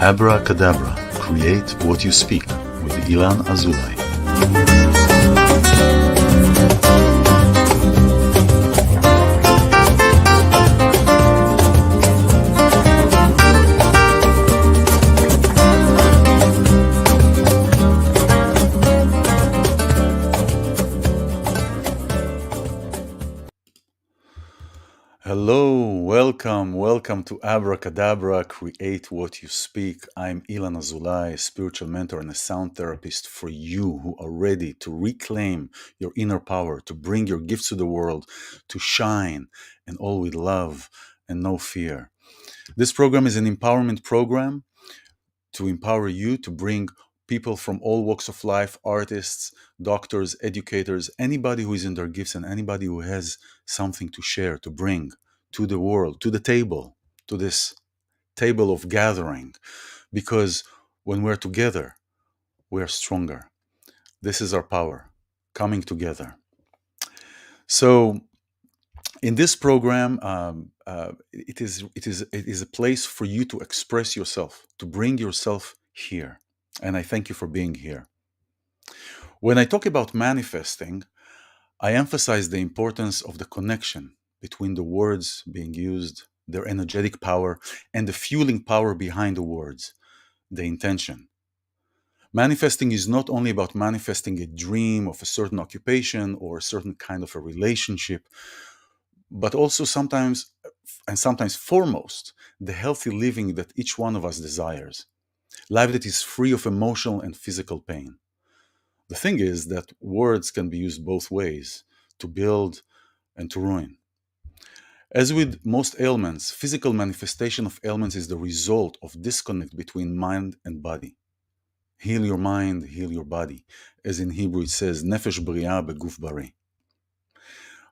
Abracadabra, create what you speak with Ilan Azoulai. Hello, welcome to Abracadabra, create what you speak. I'm Ilan Azoulai, a spiritual mentor and a sound therapist for you who are ready to reclaim your inner power, to bring your gifts to the world, to shine, and all with love and no fear. This program is an empowerment program to empower you to bring people from all walks of life, artists, doctors, educators, anybody who is in their gifts and anybody who has something to share, to bring to the world, to the table, to this table of gathering. Because when we're together, we're stronger. This is our power, coming together. So in this program, it is a place for you to express yourself, to bring yourself here. And I thank you for being here. When I talk about manifesting, I emphasize the importance of the connection between the words being used, their energetic power, and the fueling power behind the words, the intention. Manifesting is not only about manifesting a dream of a certain occupation or a certain kind of a relationship, but also sometimes foremost, the healthy living that each one of us desires. Life that is free of emotional and physical pain. The thing is that words can be used both ways, to build and to ruin. As with most ailments, physical manifestation of ailments is the result of disconnect between mind and body. Heal your mind, heal your body. As in Hebrew it says, Nefesh Bria Beguf Bari.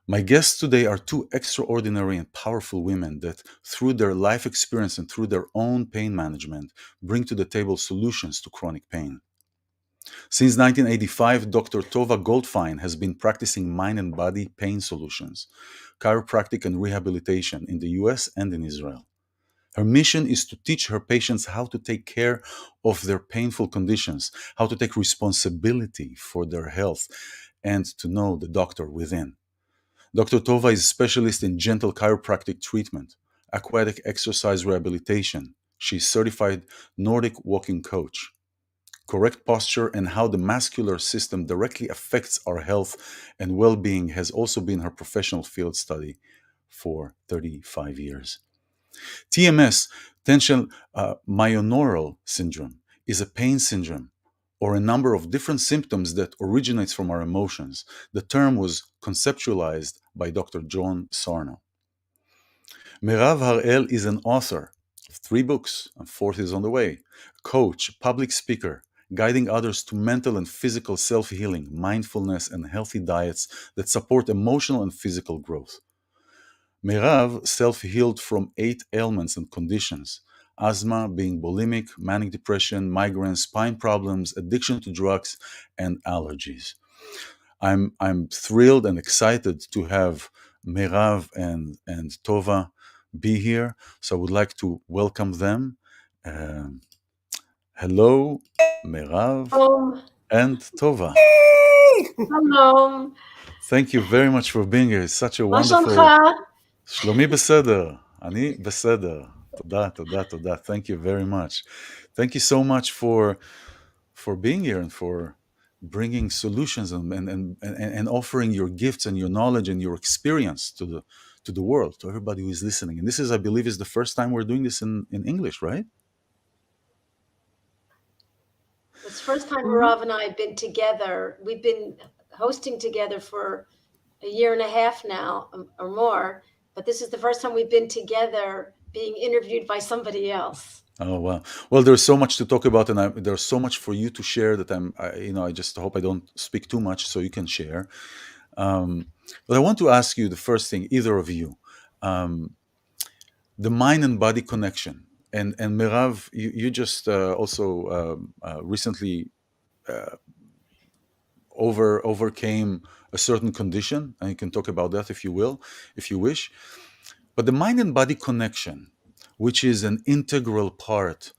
My guests today are two extraordinary and powerful women that, through their life experience and through their own pain management, bring to the table solutions to chronic pain. Since 1985, Dr. Tovah Goldfine has been practicing mind and body pain solutions, chiropractic and rehabilitation in the US and in Israel. Her mission is to teach her patients how to take care of their painful conditions, how to take responsibility for their health, and to know the doctor within. Dr. Tovah is a specialist in gentle chiropractic treatment, aquatic exercise rehabilitation. She's certified Nordic walking coach. Correct posture and how the muscular system directly affects our health and well-being has also been her professional field study for 35 years. TMS, tension myoneural syndrome, is a pain syndrome or a number of different symptoms that originates from our emotions. The term was conceptualized by Dr. John Sarno. Meirav Harel is an author of 3 books, and 4th is on the way, coach, public speaker, guiding others to mental and physical self-healing, mindfulness, and healthy diets that support emotional and physical growth. Meirav self-healed from 8 ailments and conditions, asthma, being bulimic, manic depression, migraines, spine problems, addiction to drugs, and allergies. I'm thrilled and excited to have Meirav and Tovah be here, so I would like to welcome them. Hello, Meirav and Tovah. Hello. Thank you very much for being here. It's such a מה wonderful... שלומך? שלומי בסדר, אני בסדר. תודה. Thank you very much. Thank you so much for being here and for bringing solutions and offering your gifts and your knowledge and your experience to the world, to everybody who is listening. And this is, I believe, is the first time we're doing this in English, right? It's the first time Meirav and I have been together. We've been hosting together for a year and a half now or more, but this is the first time we've been together being interviewed by somebody else. Oh, wow. Well, there's so much to talk about, and there's so much for you to share that I just hope I don't speak too much so you can share. But I want to ask you the first thing, either of you, the mind and body connection. And Meirav, you just also recently overcame a certain condition, and you can talk about that if you will, if you wish. But the mind and body connection, which is an integral part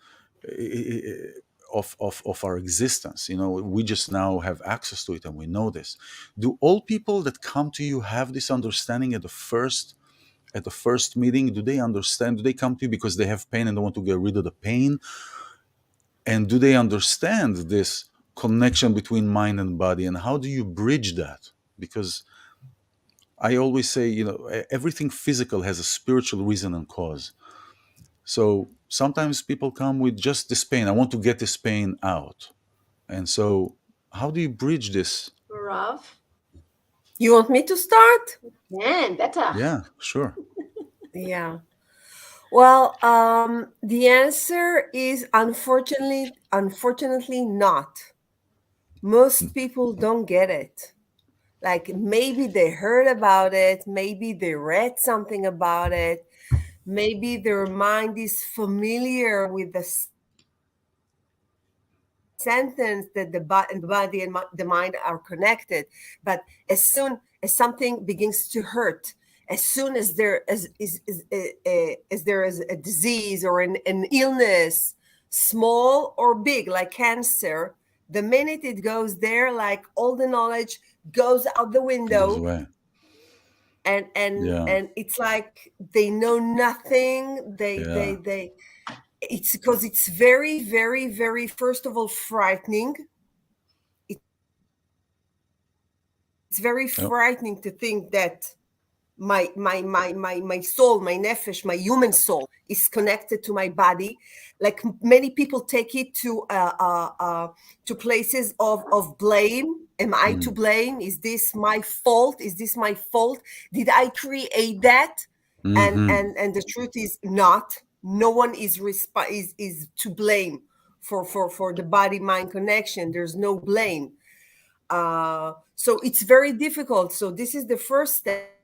of our existence, we just now have access to it and we know this. Do all people that come to you have this understanding at the first meeting? Do they understand? Do they come to you because they have pain and they want to get rid of the pain? And do they understand this connection between mind and body? And how do you bridge that? Because I always say, everything physical has a spiritual reason and cause. So sometimes people come with just this pain. I want to get this pain out. And so, how do you bridge this? Meirav? You want me to start? Man, better. Yeah, sure. Yeah. Well, the answer is unfortunately not. Most people don't get it. Like maybe they heard about it, maybe they read something about it, maybe their mind is familiar with the sentence that the body and the mind are connected. But as soon as something begins to hurt, as soon as there is a disease or an illness, small or big, like cancer, the minute it goes there, like all the knowledge goes out the It goes window, away. and Yeah, it's like they know nothing. yeah, It's because it's very, very, very, first of all, frightening. It's very yep. frightening to think that my soul, my nefesh, my human soul is connected to my body. Like many people take it to places of blame. Am I to Mm, blame? Is this my fault? Is this my fault? Did I create that? And mm-hmm. and the truth is not. No one is to blame for the body mind connection. There's no blame. So it's very difficult. So this is the first step.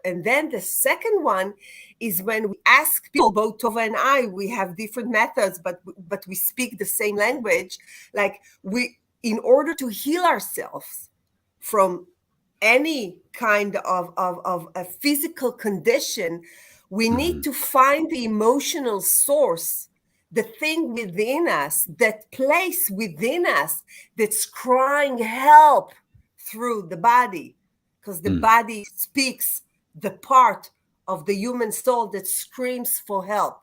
And then the second one is when we ask people, both Tova and I, we have different methods, but we speak the same language. Like in order to heal ourselves from any kind of a physical condition, we Mm-hmm. need to find the emotional source, the thing within us, that place within us that's crying help through the body, because the Mm. body speaks the part of the human soul that screams for help.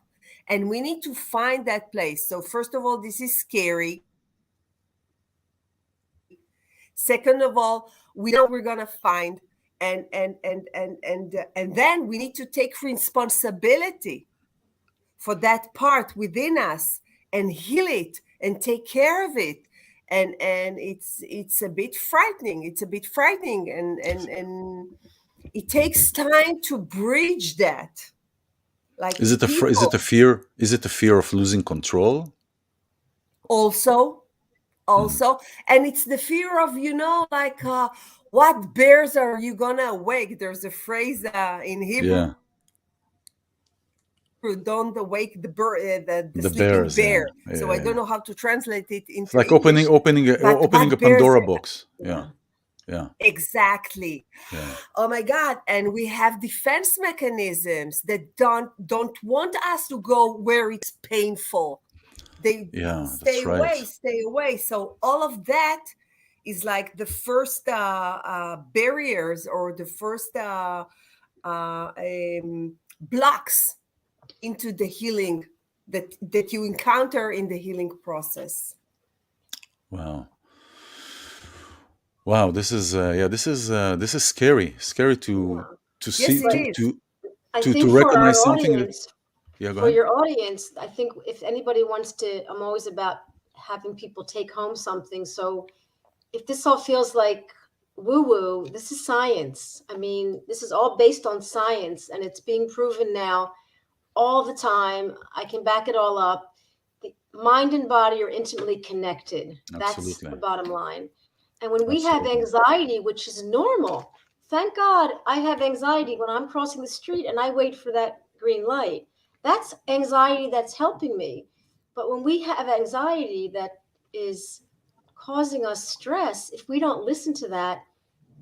And we need to find that place. So first of all, this is scary. Second of all, we know we're gonna find, and then we need to take responsibility for that part within us and heal it and take care of it. And it's a bit frightening. It's a bit frightening, and it takes time to bridge that. Like Is it people a fear? Is it a fear of losing control? also Mm. also and it's the fear of, like, what bears are you gonna wake? There's a phrase in Hebrew, Yeah, don't awake the the sleeping bears. Yeah, bear. yeah, So I yeah. don't know how to translate it It's into like opening, English, opening, but opening a what bears? Pandora box. Yeah, Yeah, yeah, exactly. yeah, Oh my God. And we have defense mechanisms that don't want us to go where it's painful. They yeah. That's right. stay away. So all of that is like the first barriers, or the first blocks into the healing that you encounter in the healing process. Wow. Wow. This is scary. Scary to Yeah. see Yes, it But is. to I think for recognize our something that. audience, Yeah. Go for ahead. your audience, I think if anybody wants to, I'm always about having people take home something. So if this all feels like woo woo, this is science. I mean, this is all based on science and it's being proven now all the time. I can back it all up. The mind and body are intimately connected. That's Absolutely. the bottom line. And when we have Absolutely. anxiety, which is normal, thank God I have anxiety when I'm crossing the street and I wait for that green light. That's anxiety that's helping me. But when we have anxiety that is causing us stress, if we don't listen to that,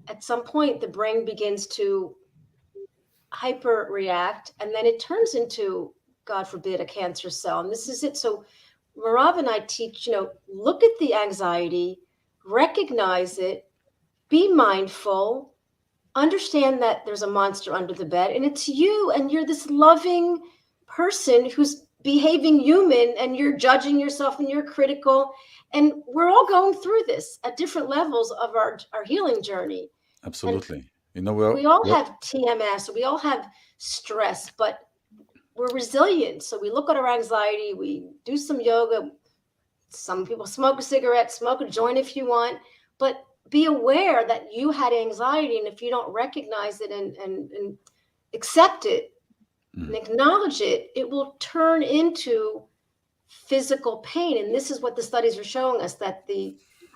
at some point the brain begins to hyper react, and then it turns into, God forbid, a cancer cell. And this is it. So Meirav and I teach, look at the anxiety, recognize it, be mindful, understand that there's a monster under the bed, and it's you, and you're this loving person who's behaving human, and you're judging yourself, and you're critical. And we're all going through this at different levels of our healing journey. Absolutely. And we all have TMS, we all have stress, but we're resilient. So we look at our anxiety, we do some yoga. Some people smoke a cigarette, smoke a joint if you want, but be aware that you had anxiety. And if you don't recognize it and accept it and acknowledge it, it will turn into physical pain. And this is what the studies are showing us, that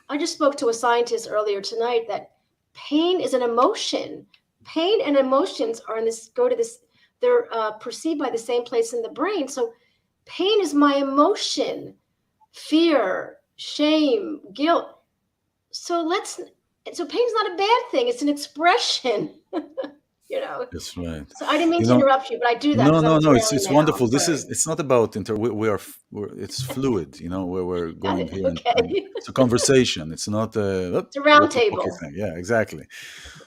I just spoke to a scientist earlier tonight, that pain is an emotion. Pain and emotions are they're perceived by the same place in the brain. So pain is my emotion, fear, shame, guilt. So pain's not a bad thing. It's an expression. That's right. So I didn't mean to interrupt you, but I do that. No. It's wonderful. It's not about it's fluid. We're going here. Okay. It's a conversation. It's not it's a round table. Yeah, exactly.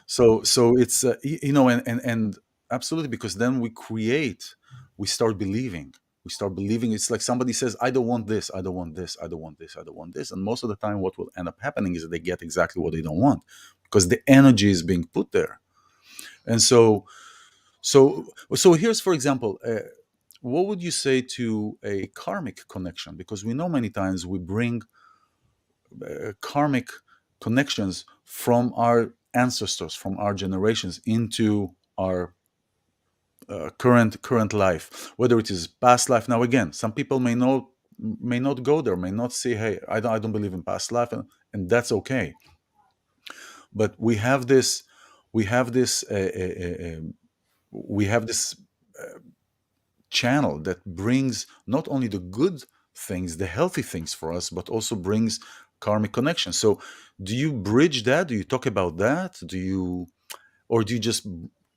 So it's and absolutely, because then we start believing. It's like somebody says, I don't want this, I don't want this, I don't want this, I don't want this. And most of the time what will end up happening is that they get exactly what they don't want, because the energy is being put there. And so here's, for example, what would you say to a karmic connection? Because we know many times we bring karmic connections from our ancestors, from our generations, into our current life, whether it is past life. Now again, some people may not go there, may not say, hey, I don't believe in past life, and that's okay. But we have this channel that brings not only the good things, the healthy things for us, but also brings karmic connection. So do you bridge that? Do you talk about that? Or do you just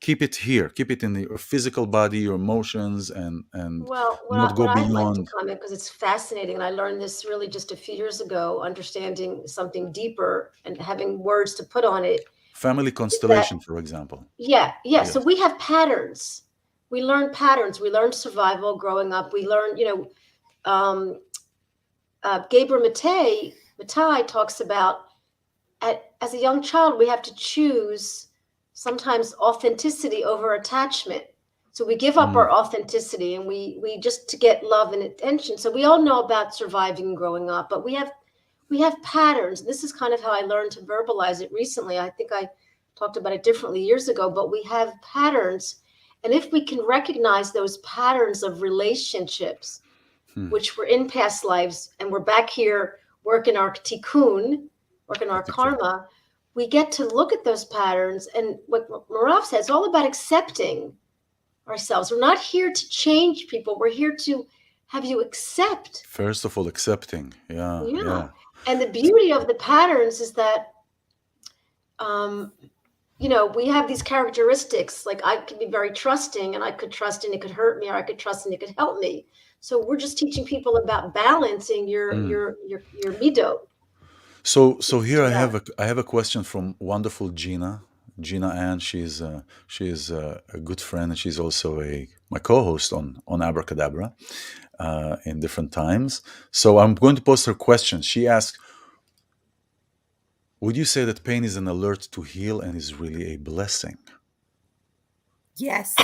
keep it here, keep it in your physical body, your emotions, and not go beyond? I'd like to comment, because it's fascinating, and I learned this really just a few years ago, understanding something deeper and having words to put on it. Family constellation, for example. Yeah. Yes. So we have patterns. We learn patterns. We learn survival growing up. We learn, Gabriel Matai talks about, as a young child, we have to choose sometimes authenticity over attachment. So we give up our authenticity, and we just to get love and attention. So we all know about surviving growing up, but we have patterns. This is kind of how I learned to verbalize it recently. I think I talked about it differently years ago, but we have patterns. And if we can recognize those patterns of relationships, which were in past lives, and we're back here working our tikkun, working our karma, we get to look at those patterns. And what Meirav says, it's all about accepting ourselves. We're not here to change people. We're here to have you accept. First of all, accepting. Yeah. And the beauty of the patterns is that, we have these characteristics. Like, I could be very trusting, and I could trust and it could hurt me, or I could trust and it could help me. So we're just teaching people about balancing your midot. So here I have a question from wonderful Gina Ann. She's a good friend, and she's also my co-host on Abracadabra in different times. So I'm going to post her question. She asks, would you say that pain is an alert to heal and is really a blessing? Yes.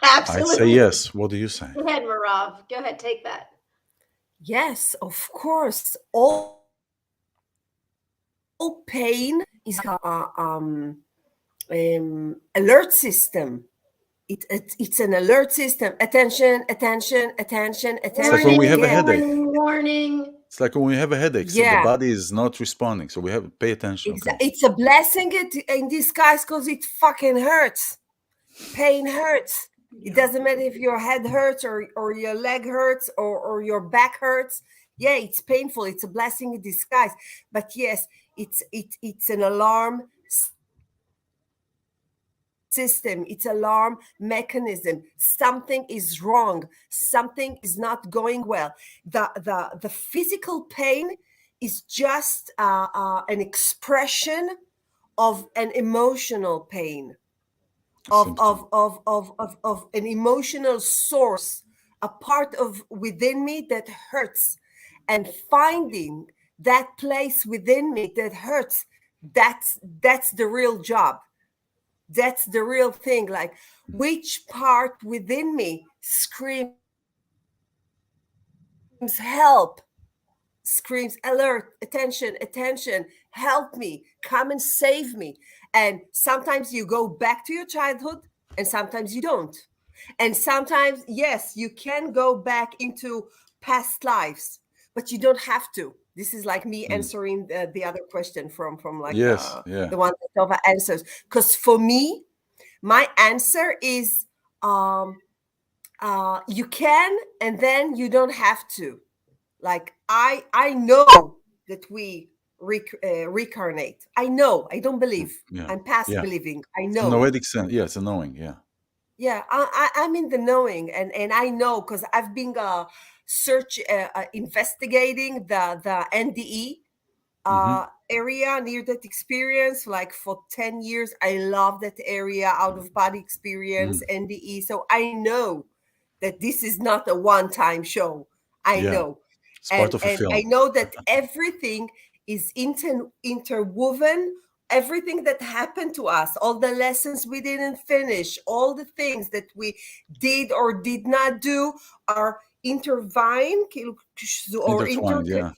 Absolutely. I say yes. What do you say? Go ahead, Meirav. Go ahead, take that. Yes, of course. All pain is alert system. It's an alert system. Attention. It's like when we have a headache. Warning. It's like when we have a headache. So the body is not responding. So we have to pay attention. Okay. It's a blessing in disguise, because it fucking hurts. Pain hurts. It doesn't matter if your head hurts or your leg hurts or your back hurts. Yeah, it's painful. It's a blessing in disguise. But yes, it's an alarm system. It's alarm mechanism. Something is wrong. Something is not going well. The physical pain is just an expression of an emotional pain, of, Seems to of, of, of, of an emotional source, a part of within me that hurts. And finding that place within me that hurts, that's the real job. That's the real thing. Like, which part within me screams help, screams alert, attention, attention, help me, come and save me. And sometimes you go back to your childhood and sometimes you don't. And sometimes, yes, you can go back into past lives, but you don't have to. This is like me answering the other question from like yes, yeah. the one that Tova answers. Because for me, my answer is you can, and then you don't have to. Like, I know that we reincarnate. I know. I don't believe. Yeah, I'm past yeah. believing. I It's a know. noetic sense. Yeah, it's a knowing. Yeah. Yeah, I'm in the knowing, and I know because I've been investigating the NDE Mm-hmm. area, near death experience, like for 10 years. I love that area, out of body experience, Mm. NDE. So I know that this is not a one-time show. I Yeah, know. it's part And of a I film. know that everything is interwoven. Everything that happened to us, all the lessons we didn't finish, all the things that we did or did not do, are intertwined or Intertwined. Yeah.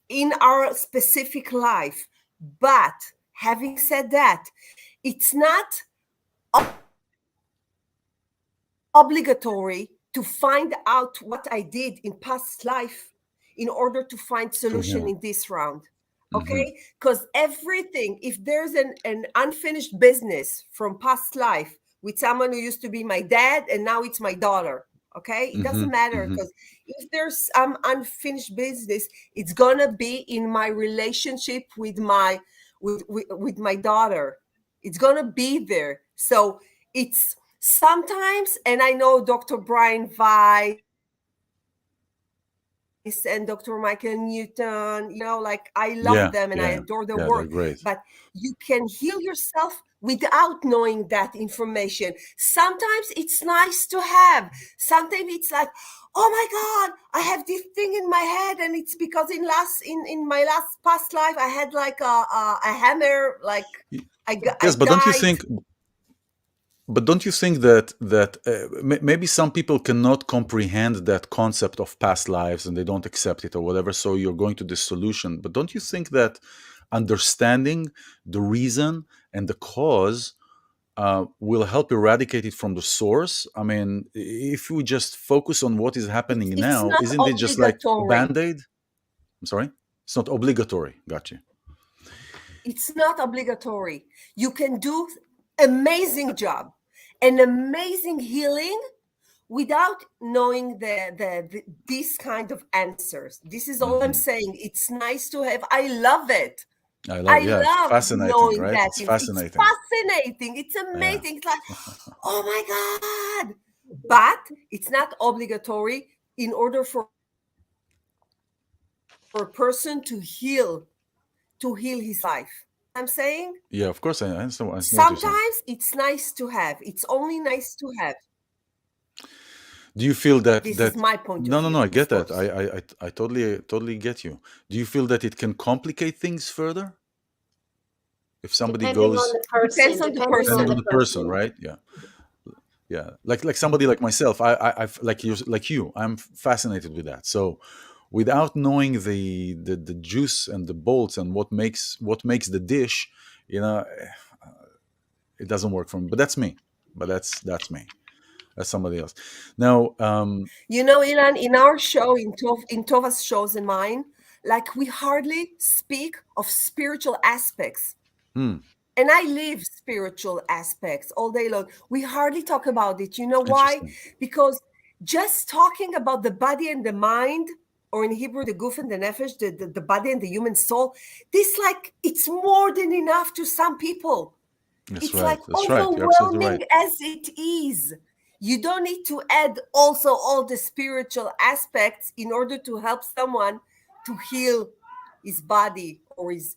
in our specific life. But having said that, it's not obligatory to find out what I did in past life in order to find To solution heal. in this round. Mm-hmm. Okay? Because everything, if there's an unfinished business from past life with someone who used to be my dad and now it's my daughter, okay, it Mm-hmm. doesn't matter, Mm-hmm. because if there's some unfinished business, it's gonna be in my relationship with with my daughter. It's gonna be there. So it's sometimes, and I know Dr. Brian Weiss and Dr. Michael Newton, like, I love Yeah, them and I yeah, adore their yeah. They're work, great. but you can heal yourself without knowing that information. Sometimes it's nice to have. Sometimes it's like, oh my God, I have this thing in my head, and it's because in my last past life I had like a hammer, like I Yes, but don't you died. think? But don't you think that maybe some people cannot comprehend that concept of past lives and they don't accept it or whatever? So you're going to this solution. But don't you think that understanding the reason and the cause will help eradicate it from the source? I mean, if we just focus on what is happening It's now, not isn't it just like obligatory. Band-Aid? I'm sorry? It's not obligatory. Gotcha. It's not obligatory. You can do amazing job, an amazing healing without knowing this kind of answers. This is all I'm Hmm. saying. It's nice to have. I love it. I I love, yeah, love fascinating, knowing right? that. It's It's fascinating. fascinating. It's Yeah. amazing. It's like, oh my God. But it's not obligatory in order for a person to heal his life. I'm saying Yeah, of course, I know what you're saying. sometimes it's nice to have. It's only nice to have. Do you feel that This is my point of no, no, no, view, I of get that. course. I totally get you. Do you feel that it can complicate things further if somebody Depending on goes, the person, Depends on the depending on depending person. on the the person, person. right? Yeah. Yeah. Like somebody like myself, I've like you, I'm fascinated with that. So without knowing the juice and the bolts and what makes the dish, you know, it doesn't work for me. But that's me. But that's me. That's somebody else. Now, Ilan, in our show, in Tova's shows and mine, like, we hardly speak of spiritual aspects. hmm, And I live spiritual aspects all day long. We hardly talk about it. You know why? interesting. Because just talking about the body and the mind or in Hebrew, the guf and the nefesh, the body and the human soul, this like, it's more than enough to some people. That's It's right. like That's right. You're absolutely overwhelming right. as it is. You don't need to add also all the spiritual aspects in order to help someone to heal his body or his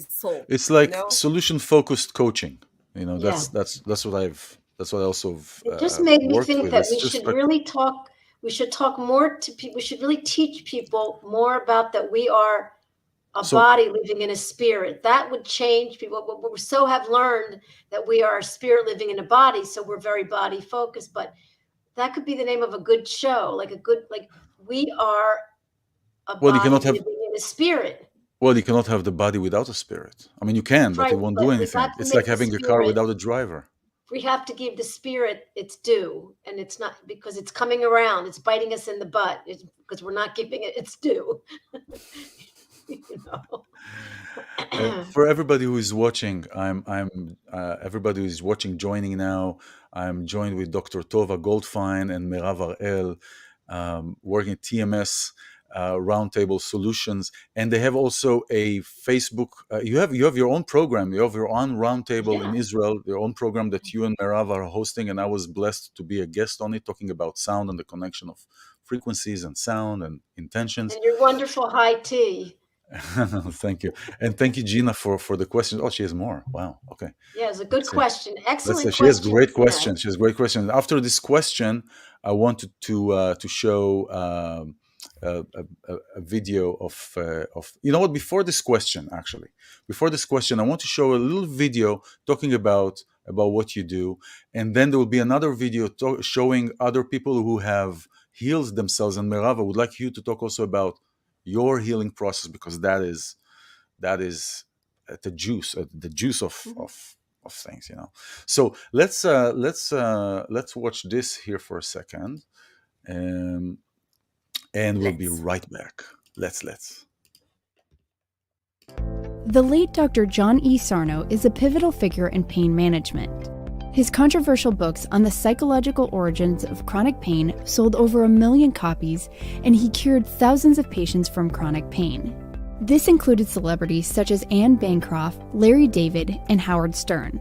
soul. It's like You know? solution-focused coaching. Yeah. That's what I also It just made me worked think with. that It's just like, we should talk more to people. We should really teach people more about that we are a so. body living in a spirit. That would change people. But we so have learned that we are a spirit living in a body, so we're very body focused. But that could be the name of a good show, like we are a Well, you body cannot have. living in a spirit. Well, you cannot have the body without a spirit. I mean, you can, but Right, it won't do but we anything. got to It's like make the having a car spirit. without a driver. We have to give the spirit its due, and it's not because it's coming around. It's biting us in the butt. It's because we're not giving it its due. You know. For everybody who is watching, everybody who is watching joining now. I'm joined with Dr. Tovah Goldfine and Meirav Harel, working at TMS Roundtable Solutions, and they have also a Facebook. You have your own program. You have your own roundtable in Yeah. Israel. Your own program that you and Meirav are hosting, and I was blessed to be a guest on it, talking about sound and the connection of frequencies and sound and intentions. And your wonderful high tea. Thank you. And thank you, Gina, for the question. Oh, she has more. Wow. Okay. Yeah, it's a good Let's see. question. Excellent She has question. great Jeanette. questions. She has great questions. After this question, I wanted to show a video of what. Before this question, I want to show a little video talking about what you do, and then there will be another video showing other people who have healed themselves. And Meirav, I would like you to talk also about your healing process, because that is the juice of things. So let's watch this here for a second, and we'll be right back. Let's The late Dr. John E. Sarno is a pivotal figure in pain management. His controversial books on the psychological origins of chronic pain sold over 1 million copies, and he cured thousands of patients from chronic pain. This included celebrities such as Anne Bancroft, Larry David, and Howard Stern.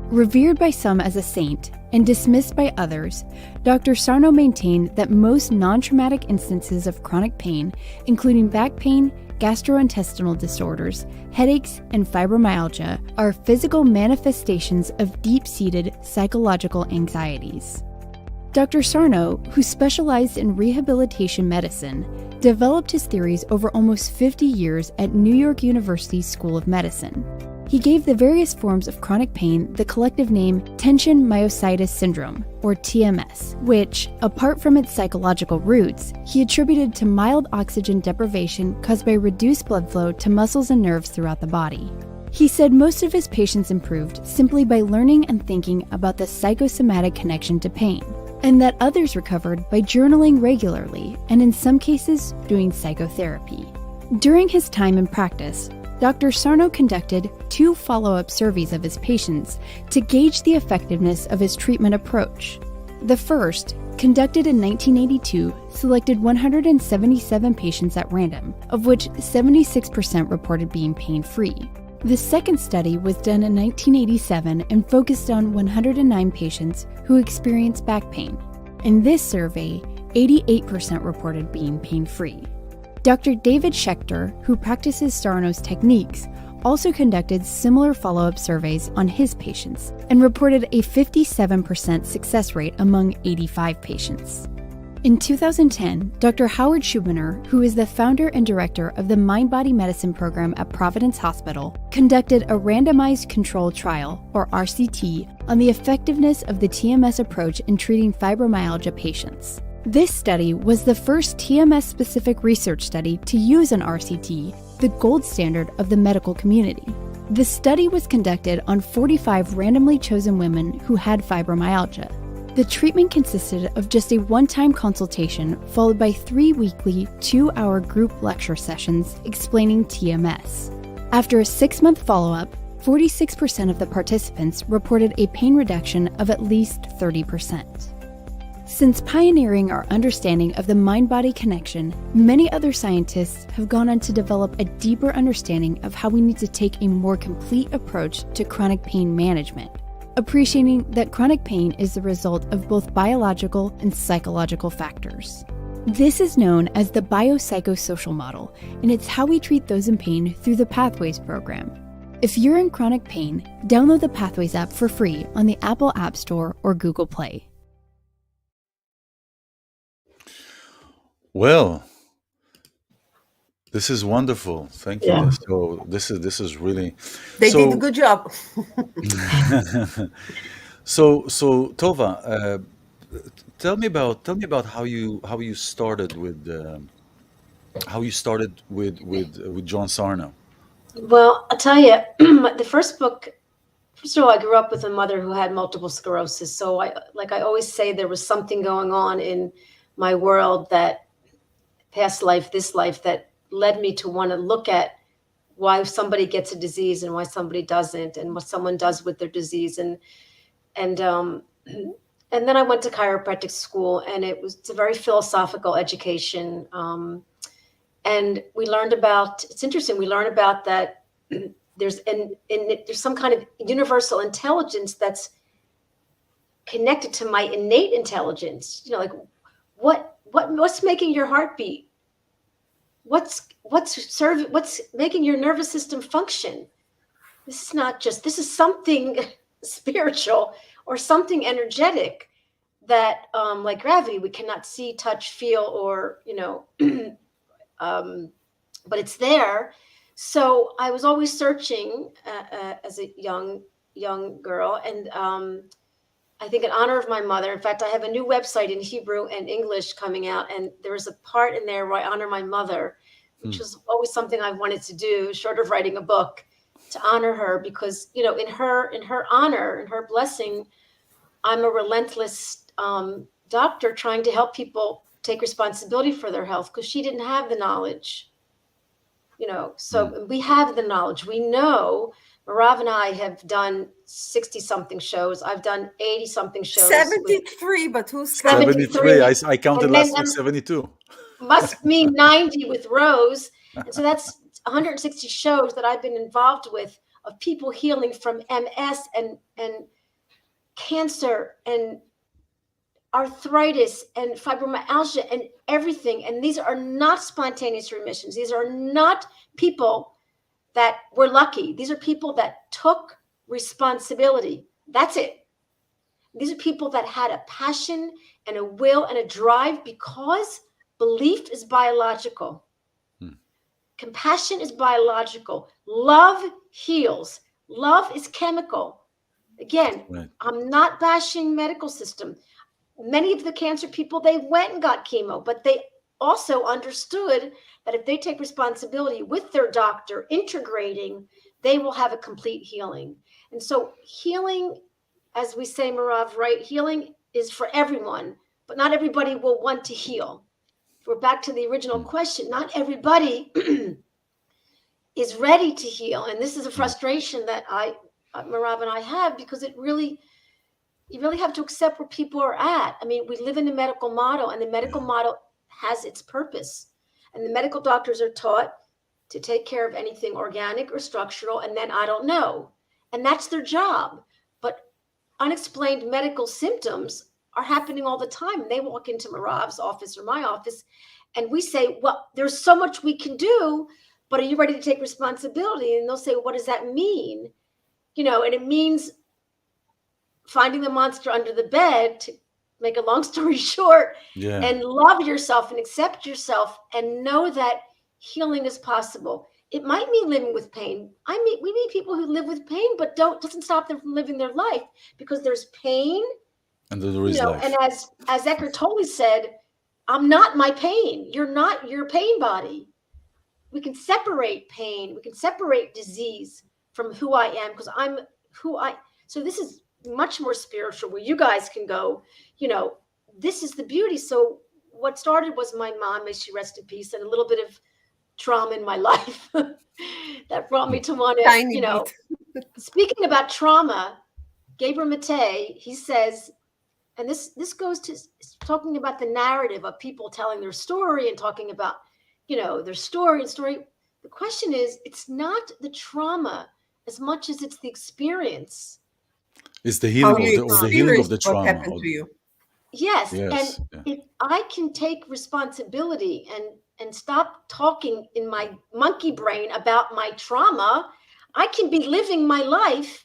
Revered by some as a saint and dismissed by others, Dr. Sarno maintained that most non-traumatic instances of chronic pain, including back pain, gastrointestinal disorders, headaches, and fibromyalgia, are physical manifestations of deep-seated psychological anxieties. Dr. Sarno, who specialized in rehabilitation medicine, developed his theories over almost 50 years at New York University School of Medicine. He gave the various forms of chronic pain the collective name tension myositis syndrome, or TMS, which, apart from its psychological roots, he attributed to mild oxygen deprivation caused by reduced blood flow to muscles and nerves throughout the body. He said most of his patients improved simply by learning and thinking about the psychosomatic connection to pain, and that others recovered by journaling regularly and in some cases doing psychotherapy. During his time in practice, Dr. Sarno conducted 2 follow-up surveys of his patients to gauge the effectiveness of his treatment approach. The first, conducted in 1982, selected 177 patients at random, of which 76% reported being pain-free. The second study was done in 1987 and focused on 109 patients who experienced back pain. In this survey, 88% reported being pain-free. Dr. David Schechter, who practices Sarno's techniques, also conducted similar follow-up surveys on his patients and reported a 57% success rate among 85 patients. In 2010, Dr. Howard Schubiner, who is the founder and director of the Mindbody Medicine program at Providence Hospital, conducted a randomized controlled trial, or RCT, on the effectiveness of the TMS approach in treating fibromyalgia patients. This study was the first TMS-specific research study to use an RCT, the gold standard of the medical community. The study was conducted on 45 randomly chosen women who had fibromyalgia. The treatment consisted of just a one-time consultation followed by 3 weekly 2-hour group lecture sessions explaining TMS. After a 6-month follow-up, 46% of the participants reported a pain reduction of at least 30%. Since pioneering our understanding of the mind-body connection, many other scientists have gone on to develop a deeper understanding of how we need to take a more complete approach to chronic pain management, appreciating that chronic pain is the result of both biological and psychological factors. This is known as the biopsychosocial model, and it's how we treat those in pain through the Pathways program. If you're in chronic pain, download the Pathways app for free on the Apple App Store or Google Play. Well, this is wonderful. Thank you. Yeah. So this is really They did a so good job. so Tova, tell me about how you started with John Sarno. Well, I'll tell you, the first book, first of all, I grew up with a mother who had multiple sclerosis. So I always say, there was something going on in my world, that past life, this life, that led me to want to look at why somebody gets a disease and why somebody doesn't, and what someone does with their disease. And then I went to chiropractic school, and it's a very philosophical education. And we learned about, it's interesting, we learned about that there's some kind of universal intelligence that's connected to my innate intelligence. Like what's making your heart beat? What's making your nervous system function? This is something spiritual or something energetic that, like gravity, we cannot see, touch, feel, or, but it's there. So I was always searching as a young girl, and I think in honor of my mother. In fact, I have a new website in Hebrew and English coming out, and there was a part in there where I honor my mother, which was always something I wanted to do, short of writing a book, to honor her, because in her honor, in her blessing, I'm a relentless doctor trying to help people take responsibility for their health, because she didn't have the knowledge. So we have the knowledge. We know. Meirav and I have done 60-something shows. I've done 80-something shows. 73, but who's 73. counting? I counted last week 72. Must mean 90 with Rose. And so that's 160 shows that I've been involved with, of people healing from MS and cancer and arthritis and fibromyalgia and everything. And these are not spontaneous remissions. These are not people that were lucky. These are people that took responsibility. That's it. These are people that had a passion and a will and a drive, because belief is biological. Compassion is biological. Love heals. Love is chemical. Again, Right. I'm not bashing medical system. Many of the cancer people, they went and got chemo, but they also understood that if they take responsibility with their doctor, integrating, they will have a complete healing. And so healing, as we say, Meirav, right? Healing is for everyone, but not everybody will want to heal. If we're back to the original question, not everybody is ready to heal. And this is a frustration that Meirav and I have, because you really have to accept where people are at. I mean, we live in a medical model, and the medical model has its purpose. And the medical doctors are taught to take care of anything organic or structural, and then I don't know. And that's their job. But unexplained medical symptoms are happening all the time. And they walk into Meirav's office or my office, and we say, well, there's so much we can do, but are you ready to take responsibility? And they'll say, what does that mean? And it means finding the monster under the bed, to make a long story short, and love yourself and accept yourself and know that healing is possible. It might mean living with pain. We meet people who live with pain, but doesn't stop them from living their life, because there's pain. And there is life. And as Eckhart Tolle said, I'm not my pain. You're not your pain body. We can separate pain. We can separate disease from who I am, because I'm who I. So this is much more spiritual, where you guys can go, this is the beauty. So what started was my mom, may she rest in peace, and a little bit of trauma in my life that brought me to want to, speaking about trauma, Gabriel Mate, he says, and this goes to talking about the narrative of people telling their story and talking about, their story and story. The question is, it's not the trauma as much as it's the experience. It's the How healing you of the healing of experience the what trauma. happened to you. Yes, and Yes. Yeah. if I can take responsibility and stop talking in my monkey brain about my trauma, I can be living my life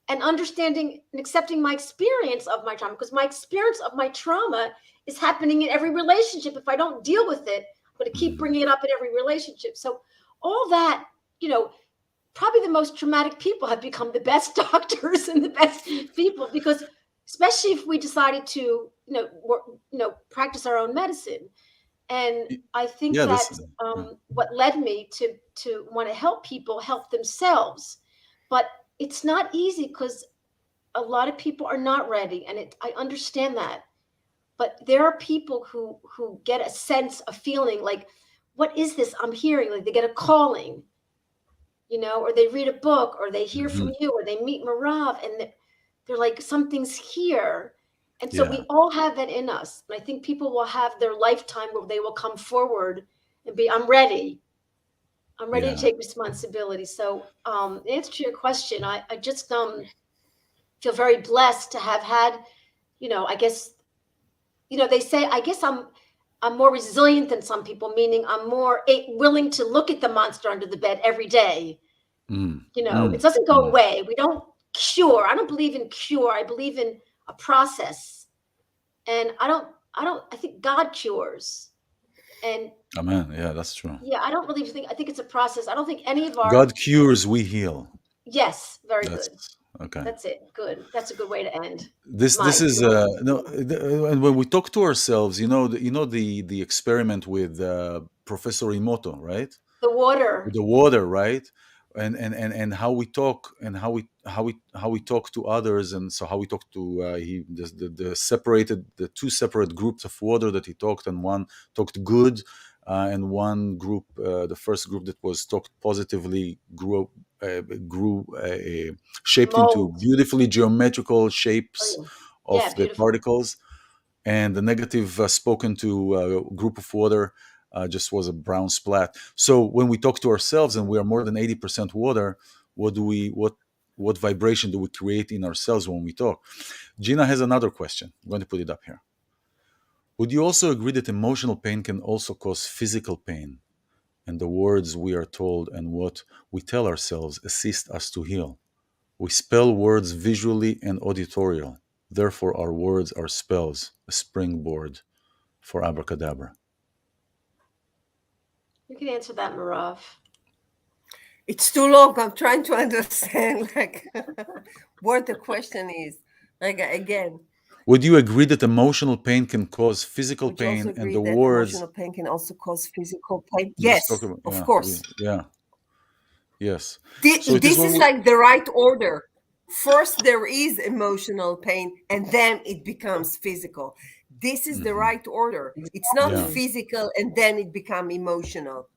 and understanding and accepting my experience of my trauma, because my experience of my trauma is happening in every relationship. If I don't deal with it, I'm going to keep bringing it up in every relationship. So all that, probably the most traumatic people have become the best doctors and the best people, because especially if we decided to, practice our own medicine. And I think Yeah. that This. Yeah. what led me to want to help people help themselves. But it's not easy because a lot of people are not ready, and I understand that. But there are people who get a sense, a feeling like, what is this I'm hearing? Like they get a calling, or they read a book, or they hear Mhm. from you, or they meet Meirav, and they're like, something's here. And so Yeah. we all have that in us. And I think people will have their lifetime where they will come forward and be, I'm ready. I'm ready to Yeah. take responsibility. So, in answer to your question, I just feel very blessed to have had, I guess, they say, I guess I'm more resilient than some people, meaning I'm more willing to look at the monster under the bed every day. Mm. It Mm. doesn't go Mm. away. We don't cure. I don't believe in cure. I believe in a process. And I think God cures. And Amen. Yeah, that's true. yeah, I think it's a process. I don't think any of our, God cures, we heal. yes, very good. That's okay. That's it. Good. That's a good way to end. This is no, and when we talk to ourselves, the experiment with Professor Imoto, right? The With water, the water, right? And how we talk, and how we talk to others, and so how we talk to the two separate groups of water that he talked, and one talked good, and one group, the first group that was talked positively, grew shaped into mold. beautifully geometrical Oh, shapes yeah. of Yeah, the beautiful. particles, and the negative spoken to group of water just was a brown splat. So when we talk to ourselves and we are more than 80% water, what vibration do we create in ourselves when we talk? Gina has another question. I'm going to put it up here. Would you also agree that emotional pain can also cause physical pain, and the words we are told and what we tell ourselves assist us to heal? We spell words visually and auditorial. Therefore, our words are spells, a springboard for abracadabra. You can answer that, Meirav. It's too long. I'm trying to understand like what the question is. Like again, Would you agree that emotional pain can cause physical would you also pain, and agree the that words emotional pain can also cause physical pain? just talk Yes, about? of Yeah, course. yeah, yes. So it is This when is we. like the right order. First, there is emotional pain, and then it becomes physical. This is the Mhm. right order. It's not Yeah, Exactly. physical and then it become emotional.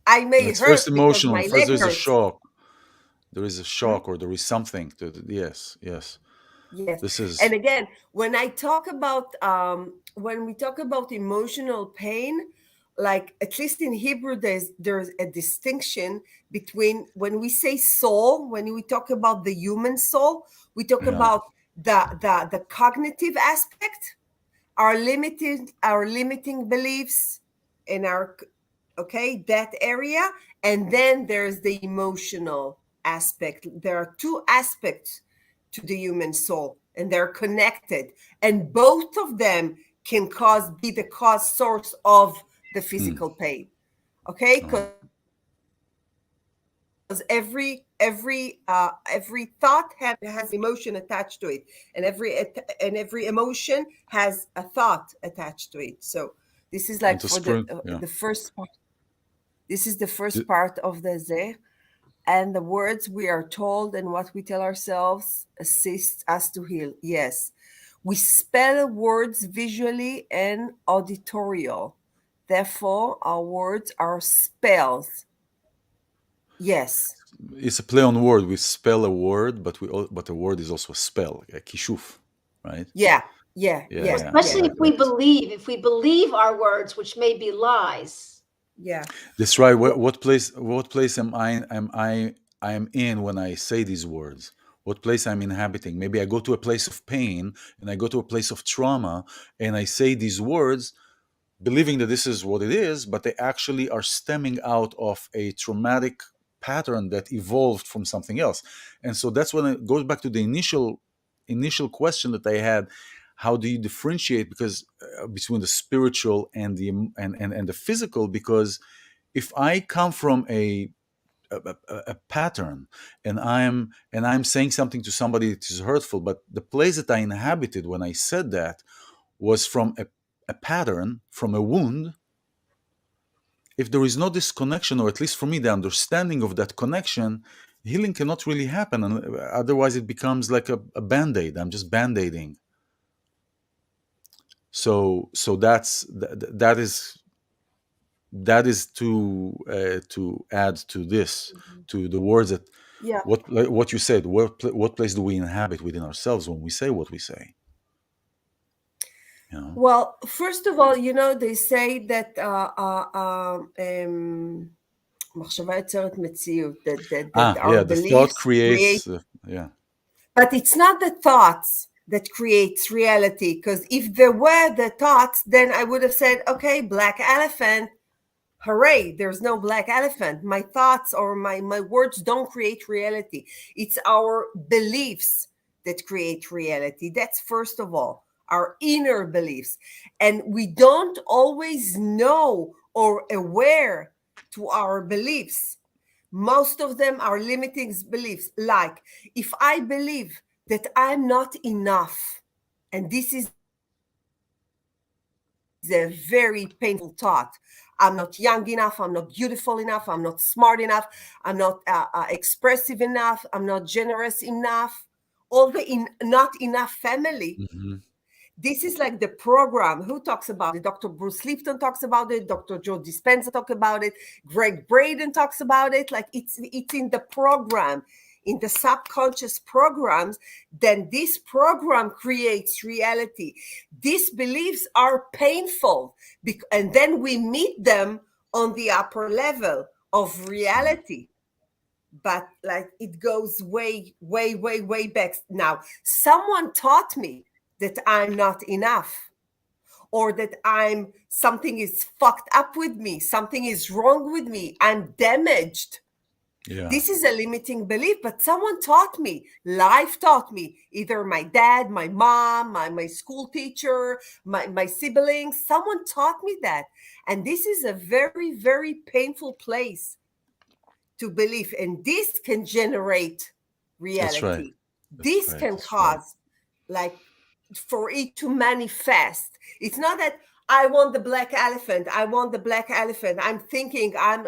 I may it's first hurt because emotional. my First, leg there is a hurts. shock. There is a Hmm? shock, or there is something to. Yes, yes. Yes. This And is. again, when we talk about emotional pain, like at least in Hebrew, there's a distinction between when we say soul, when we talk about the human soul, we talk Yeah. about the cognitive aspect, our limiting beliefs in our that area, and then there's the emotional aspect. There are two aspects to the human soul, and they're connected, and both of them can be the cause source of the Mm. physical pain. Okay, Uh-huh. because every thought has emotion attached to it, and every emotion has a thought attached to it. So this is And like to for spring. Yeah. the first part. This is the Th- first part of the zeh, and the words we are told and what we tell ourselves assist us to heal. Yes, we spell words visually and auditorial. Therefore, our words are spells. Yes. It's a play on word. We spell a word, but a word is also a spell, a kishuf, right? Yeah. Yeah, Yeah, yeah, yeah, Especially yeah, if we believe our words, which may be lies. yeah. that's right. What place I am in when I say these words? What place I'm inhabiting? Maybe I go to a place of pain and I go to a place of trauma and I say these words believing that this is what it is, but they actually are stemming out of a traumatic pattern that evolved from something else. And so that's when it goes back to the initial question that I had: how do you differentiate because between the spiritual and the physical? Because if I come from a pattern and I'm saying something to somebody that is hurtful, but the place that I inhabited when I said that was from a pattern, from a wound. If there is no disconnection, or at least for me, the understanding of that connection, healing cannot really happen. And otherwise, it becomes like a band-aid. I'm just band-aiding. So that is to add to this, to the words that Yeah. what you said. What place do we inhabit within ourselves when we say what we say? You know. Well, first of all, they say that מחשבה יוצרת מציאות, that our Yeah. The thought beliefs create, creates. Yeah. but it's not the thoughts that creates reality. Because if there were the thoughts, then I would have said, okay, black elephant, hooray, there's no black elephant. My thoughts or my words don't create reality. It's our beliefs that create reality. That's first of all, our inner beliefs. And we don't always know or aware to our beliefs. Most of them are limiting beliefs. Like, if I believe that I'm not enough, and this is a very painful thought. I'm not young enough. I'm not beautiful enough. I'm not smart enough. I'm not expressive enough. I'm not generous enough. All the not enough family. Mm-hmm. This is like the program. Who talks about it? Dr. Bruce Lipton talks about it. Dr. Joe Dispenza talks about it. Greg Braden talks about it. Like it's in the program, in the subconscious programs. Then this program creates reality. These beliefs are painful, and then we meet them on the upper level of reality. But like it goes way, way, way, way back. Now, someone taught me that I'm not enough, or that something is fucked up with me, something is wrong with me, I'm damaged. Yeah. This is a limiting belief, but someone taught me, life taught me, either my dad, my mom, my school teacher, my siblings, someone taught me that. And this is a very, very painful place to believe. And this can generate That's right. reality. This can cause, like, for it to manifest. It's not that I want the black elephant. I want the black elephant. I'm thinking I'm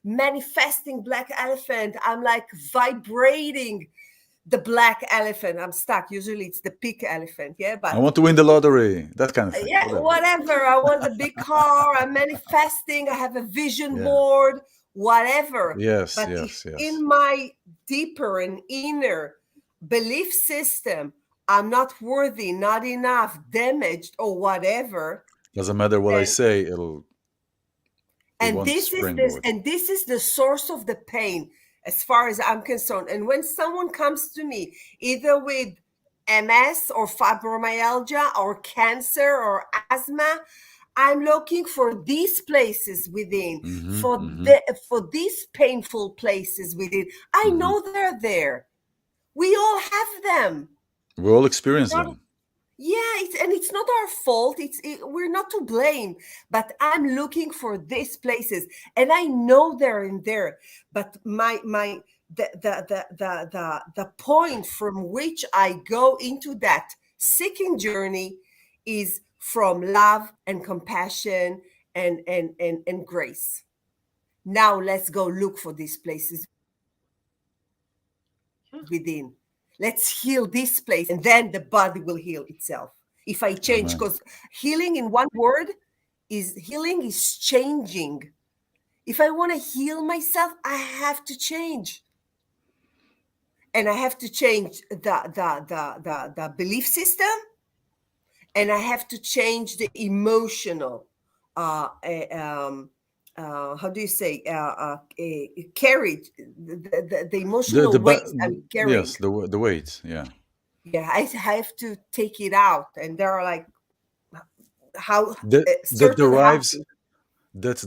manifesting black elephant. I'm like vibrating the black elephant. I'm stuck. Usually it's the pink elephant. Yeah, but I want to win the lottery. That kind of thing. yeah, whatever. I want the big car. I'm manifesting. I have a vision board. Whatever. Yes. But Yes. if Yes. in my deeper and inner belief system, I'm not worthy, not enough, damaged, or whatever. Doesn't matter what I say. It won't This springboard. is the source of the pain, as far as I'm concerned. And when someone comes to me, either with MS or fibromyalgia or cancer or asthma, I'm looking for these places within, for these painful places within. I know they're there. We all have them. We all experience them. Yeah, it's not our fault. We're not to blame, but I'm looking for these places, and I know they're in there. But the point from which I go into that seeking journey is from love and compassion and grace. Now let's go look for these places within. Let's heal this place, and then the body will heal itself. If I change, because healing in one word is changing. If I want to heal myself, I have to change. And I have to change the belief system. and I have to change the emotional, how do you say, carriage, the emotional weight I'm carrying. Yes, the weight, yeah. Yeah, I have to take it out, and there are like how That certain derives habits.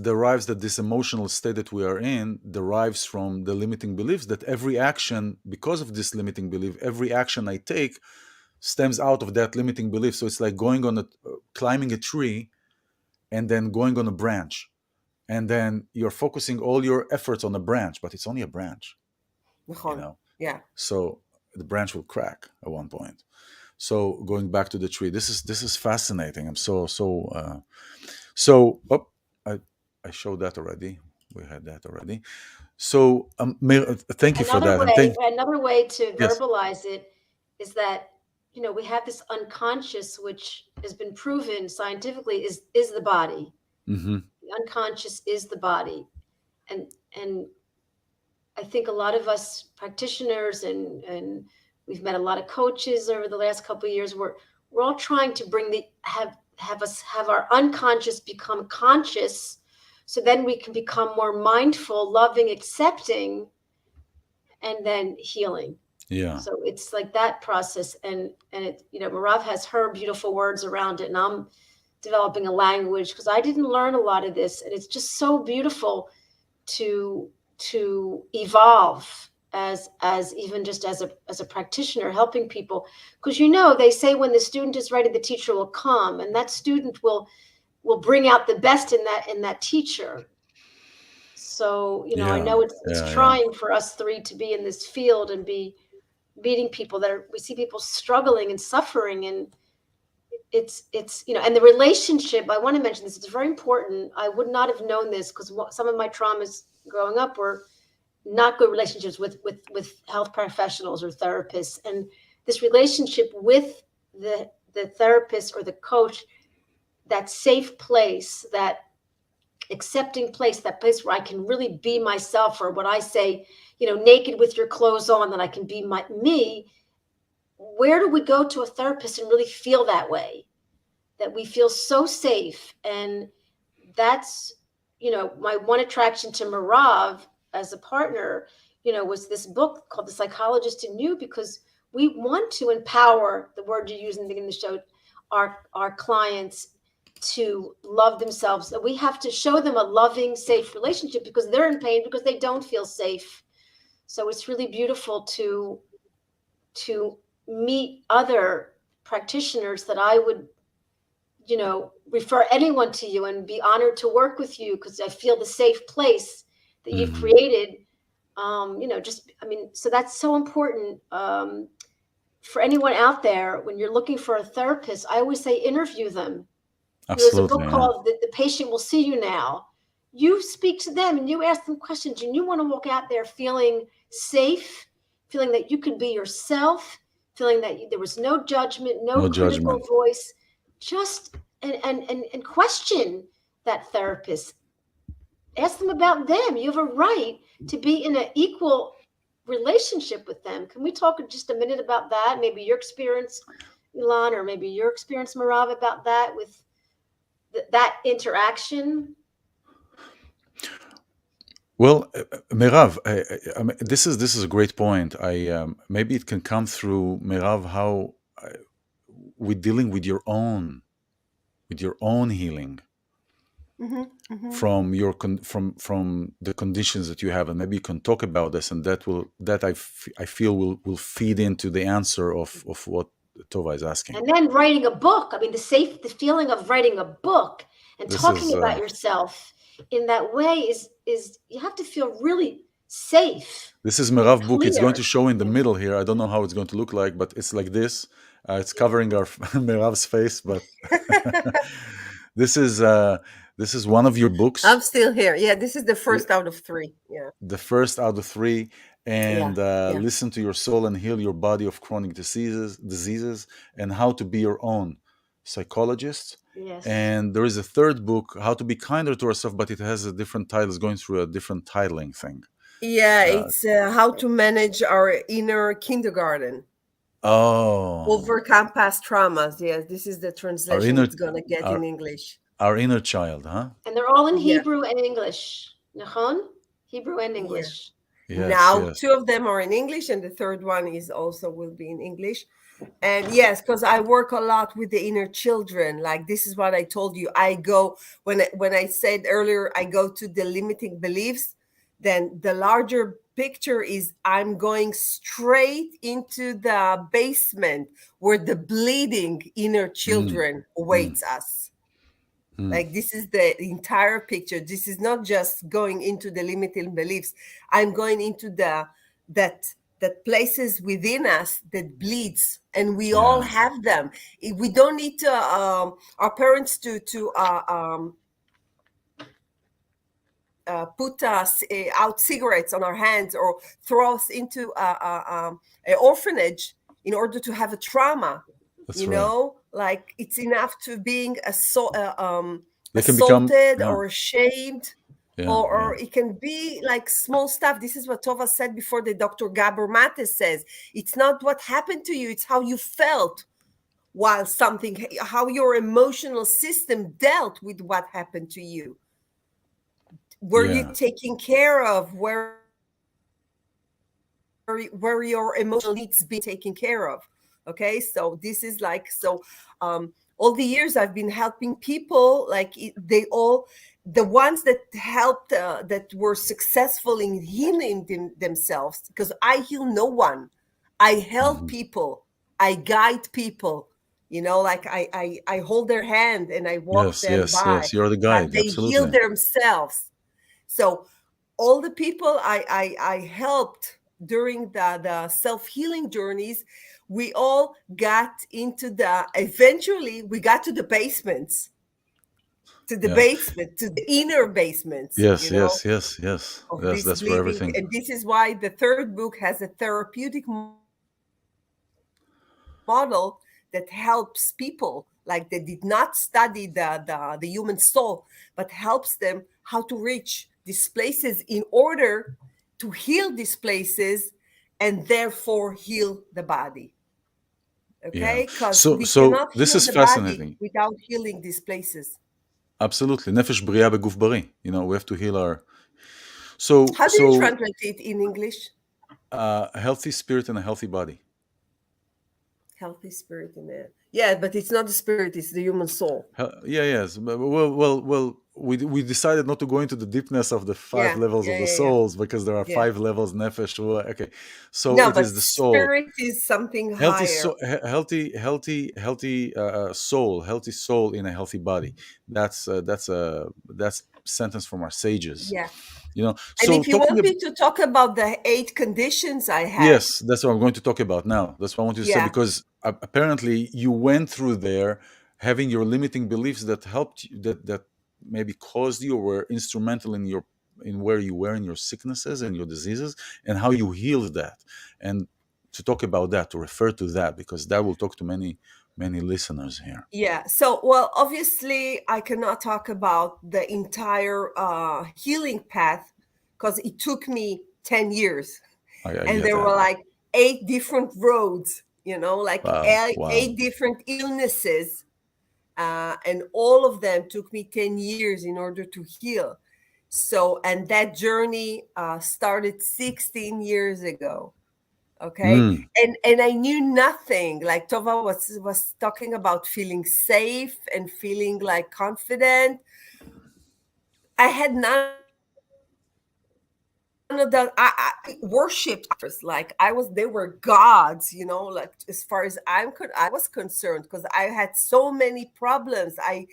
that this emotional state that we are in derives from the limiting beliefs that every action, because of this limiting belief, every action I take stems out of that limiting belief. So it's like going on climbing a tree and then going on a branch, and then you're focusing all your efforts on a branch, but it's only a branch, you know. Yeah. So the branch will crack at one point. So going back to the tree, this is fascinating. I'm so I I showed that already. We had that already. So thank you for that. And Another way to yes. verbalize it is that, you know, we have this unconscious, which has been proven scientifically is the body. Mm-hmm. The unconscious is the body. And I think a lot of us practitioners and we've met a lot of coaches over the last couple of years, we're all trying to bring have our unconscious become conscious, so then we can become more mindful, loving, accepting, and then healing. Yeah. So it's like that process. And it, you know, Meirav has her beautiful words around it, and I'm developing a language because I didn't learn a lot of this. And it's just so beautiful to evolve as even just as a practitioner helping people, because, you know, they say when the student is ready, the teacher will come, and that student will bring out the best in that teacher. So, you know, I know it's trying for us three to be in this field and be meeting people we see people struggling and suffering, and it's you know, and the relationship, I want to mention this, it's very important. I would not have known this because some of my traumas growing up were not good relationships with health professionals or therapists, and this relationship with the therapist or the coach, that safe place, that accepting place, that place where I can really be myself, or what I say, you know, naked with your clothes on, that I can be me. Where do we go to a therapist and really feel that way? That we feel so safe. And that's, you know, my one attraction to Meirav as a partner, you know, was this book called The Psychologist in You, because we want to empower, the word you use in the show, our clients to love themselves. We have to show them a loving, safe relationship because they're in pain, because they don't feel safe. So it's really beautiful to meet other practitioners that I would, you know, refer anyone to you and be honored to work with you, because I feel the safe place that you've created. You know, just, I mean, so that's so important. For anyone out there, when you're looking for a therapist, I always say interview them. There's a book called The Patient Will See You Now. You speak to them and you ask them questions, and you want to walk out there feeling safe, feeling that you could be yourself, feeling that there was no judgment, no critical voice. Just and question that therapist. Ask them about them. You have a right to be in an equal relationship with them. Can we talk just a minute about that? Maybe your experience, Ilan, or maybe your experience, Meirav, about that, with that interaction? Well, Meirav, I mean, this is a great point. Maybe it can come through, Meirav, how we're dealing with your own healing from your from the conditions that you have, and maybe you can talk about this, and that I feel will feed into the answer of what Tovah is asking. And then writing a book. I mean, the feeling of writing a book and talking about yourself in that way is you have to feel really safe. This is Meirav book. It's going to show in the middle here. I don't know how it's going to look like, but it's like this. It's covering our Meirav's face, but this is one of your books. I'm still here. Yeah, this is the first out of 3. Yeah, the first out of 3. And listen to your soul and heal your body of chronic diseases, and how to be your own psychologist. Yes. And there is a third book, How to Be Kinder to Ourselves, but it has a different title. It's going through a different titling thing. Yeah, it's how to manage our inner kindergarten. Oh, Overcome past traumas. Yes, this is the our translation inner, it's gonna get in our English. our inner child, huh? And they're all in Yeah, Hebrew and English. Nachon? Hebrew and yeah. English. Yes, Now, yes. two of them are in English, and the third one is also will be in English. And yes, because I work a lot with the inner children. Like this is what I told you. I go when I said earlier, I go to the limiting beliefs. Then the larger picture is I'm going straight into the basement where the bleeding inner Mm, children mm, awaits us. mm. Like this is the entire picture. This is not just going into the limiting beliefs. I'm going into that places within us that bleeds, and we all Yeah, have them. We don't need to our parents to put us out cigarettes on our hands or throw us into an orphanage in order to have a trauma. that's right. Like it's enough to being They can become, assaulted yeah, or ashamed, yeah, or yeah, it can be like small stuff. This is what Tova said before, that Dr. Gabor Mate says. It's not what happened to you, it's how you felt while something, how your emotional system dealt with what happened to you. Were you yeah, taken care of? Where your emotional needs being taken care of? Okay, so this is like, so all the years I've been helping people, like they all, the ones that helped, that were successful in healing themselves, because I heal no one. I help mhm. people, I guide people, like I hold their hand and I walk Yes, them yes, by, yes. You're the but guide. they heal Absolutely. themselves. So all the people I helped during the self-healing journeys, we all got into eventually we got to the basements, Yeah. to the inner basements, Yes, yes, yes, yes. of Yes, this that's for bleeding. everything. And this is why the third book has a therapeutic model that helps people like they did not study the human soul, but helps them how to reach these places in order to heal these places and therefore heal the body. Yeah. Okay, because So, we so cannot this heal is the body fascinating. without healing these places. Absolutely. נפש בריאה בגוף בריא. We have to heal our. So, How do you so translate it in English? a healthy spirit and a healthy body. Healthy spirit in there. Yeah, but it's not the spirit, it's the human soul. Yeah, yes. Well. We decided not to go into the deepness of the five Yeah, levels of yeah, the yeah, yeah. souls because there are Yeah. five levels. Nefesh. Okay. So No, it but is the soul. spirit is something Healthy, higher. healthy soul, healthy soul in a healthy body. That's sentence from our sages. Yeah. And So if you talking want about, me to talk about the 8 conditions I had, yes, that's what I'm going to talk about now. That's what I want you to say, yeah, because apparently you went through there having your limiting beliefs that helped you, that maybe caused you or were instrumental in where you were in your sicknesses and your diseases, and how you healed that. And to talk about that, to refer to that, because that will talk to many listeners here. yeah. So, well, obviously, I cannot talk about the entire healing path because it took me 10 years. I And get there that. were like 8 different roads, like Wow, eight, wow. eight different illnesses. And all of them took me 10 years in order to heal. So, and that journey started 16 years ago. Okay, Mm, and I knew nothing. Like Tova was talking about feeling safe and feeling like confident. I had none of that. I worshipped others. Like they were gods, like as far as I was concerned, because I had so many problems. I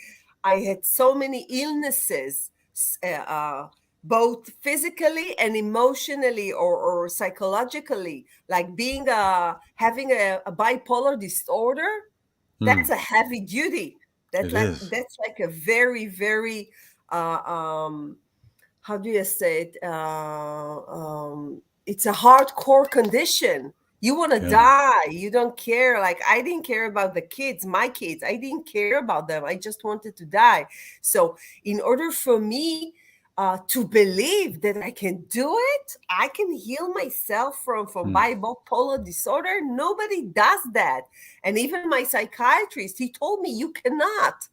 had so many illnesses, both physically and emotionally or psychologically, like having a bipolar disorder. That's mm, a heavy duty. it is. That's like a very, very how do you say it? It's a hardcore condition. You want to Yeah. die. You don't care. Like I didn't care about my kids. I didn't care about them. I just wanted to die. So in order for me, to believe that I can do it. I can heal myself from bipolar disorder. Nobody does that. And even my psychiatrist, he told me, you cannot.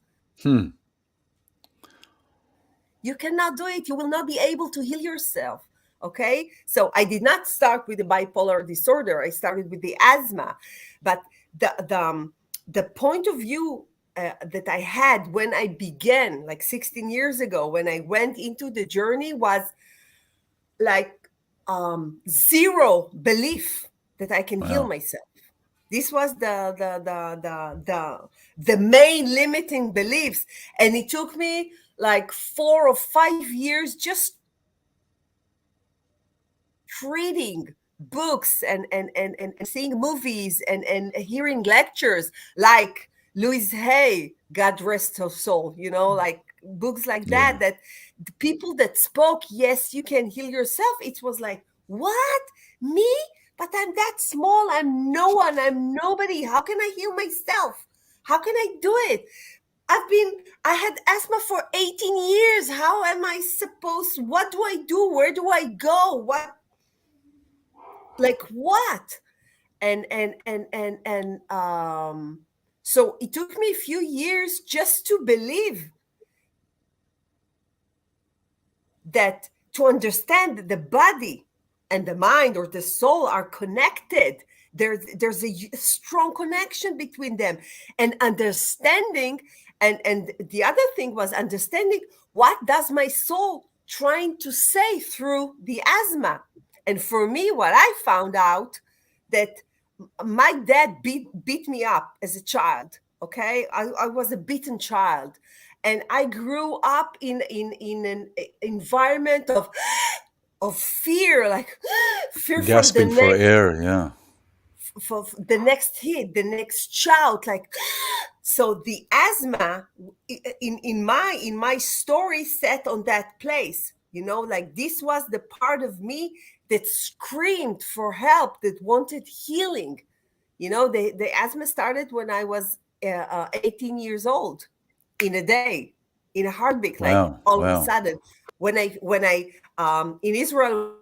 You cannot do it. You will not be able to heal yourself. Okay. So I did not start with the bipolar disorder. I started with the asthma. But the point of view that I had when I began, like 16 years ago, when I went into the journey, was like zero belief that I can heal myself. This was the main limiting beliefs, and it took me like 4 or 5 years just reading books and seeing movies and hearing lectures like Louise Hay, God rest her soul, like books like that the people that spoke, yes, you can heal yourself. It was like, what? Me? But I'm that small. I'm no one. I'm nobody. How can I heal myself? How can I do it? I had asthma for 18 years. How am I supposed? What do I do? Where do I go? What? So it took me a few years just to believe that, to understand that the body and the mind or the soul are connected. There's a strong connection between them, and understanding. And the other thing was understanding, what does my soul trying to say through the asthma? And for me, what I found out, that my dad beat me up as a child. Okay, I was a beaten child, and I grew up in an environment of fear, like fear from the Gasping for next, air, for the next hit, the next shout, like. So the asthma in my story set on that place, like this was the part of me that screamed for help, that wanted healing. The asthma started when I was 18 years old, in a day, in a heartbeat, like all of a sudden. When I in Israel,